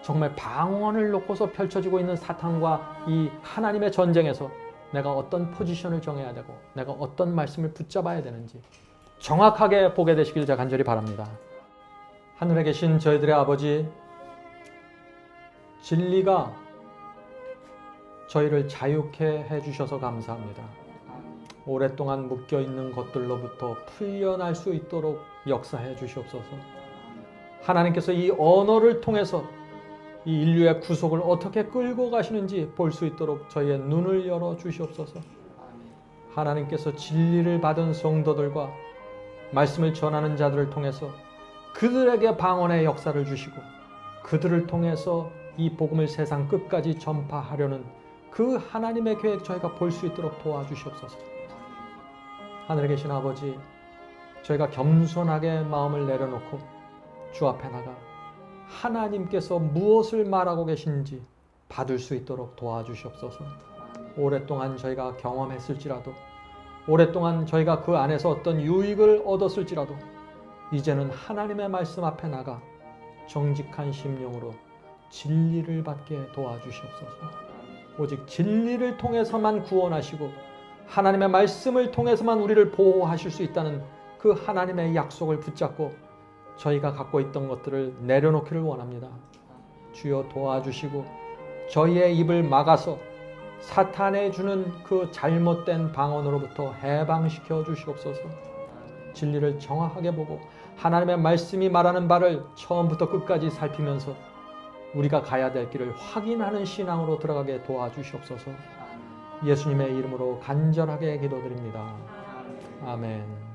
Speaker 1: 정말 방언을 놓고서 펼쳐지고 있는 사탄과 이 하나님의 전쟁에서 내가 어떤 포지션을 정해야 되고 내가 어떤 말씀을 붙잡아야 되는지 정확하게 보게 되시길 제가 간절히 바랍니다. 하늘에 계신 저희들의 아버지, 진리가 저희를 자유케 해주셔서 감사합니다. 오랫동안 묶여있는 것들로부터 풀려날 수 있도록 역사해 주시옵소서. 하나님께서 이 언어를 통해서 이 인류의 구속을 어떻게 끌고 가시는지 볼 수 있도록 저희의 눈을 열어 주시옵소서. 하나님께서 진리를 받은 성도들과 말씀을 전하는 자들을 통해서 그들에게 방언의 역사를 주시고 그들을 통해서 이 복음을 세상 끝까지 전파하려는 그 하나님의 계획 저희가 볼 수 있도록 도와주시옵소서. 하늘에 계신 아버지, 저희가 겸손하게 마음을 내려놓고 주 앞에 나가 하나님께서 무엇을 말하고 계신지 받을 수 있도록 도와주시옵소서. 오랫동안 저희가 경험했을지라도, 오랫동안 저희가 그 안에서 어떤 유익을 얻었을지라도 이제는 하나님의 말씀 앞에 나가 정직한 심령으로 진리를 받게 도와주시옵소서. 오직 진리를 통해서만 구원하시고 하나님의 말씀을 통해서만 우리를 보호하실 수 있다는 그 하나님의 약속을 붙잡고 저희가 갖고 있던 것들을 내려놓기를 원합니다. 주여 도와주시고 저희의 입을 막아서 사탄의 주는 그 잘못된 방언으로부터 해방시켜 주시옵소서. 진리를 정확하게 보고 하나님의 말씀이 말하는 바를 처음부터 끝까지 살피면서 우리가 가야 될 길을 확인하는 신앙으로 들어가게 도와주시옵소서. 예수님의 이름으로 간절하게 기도드립니다. 아멘.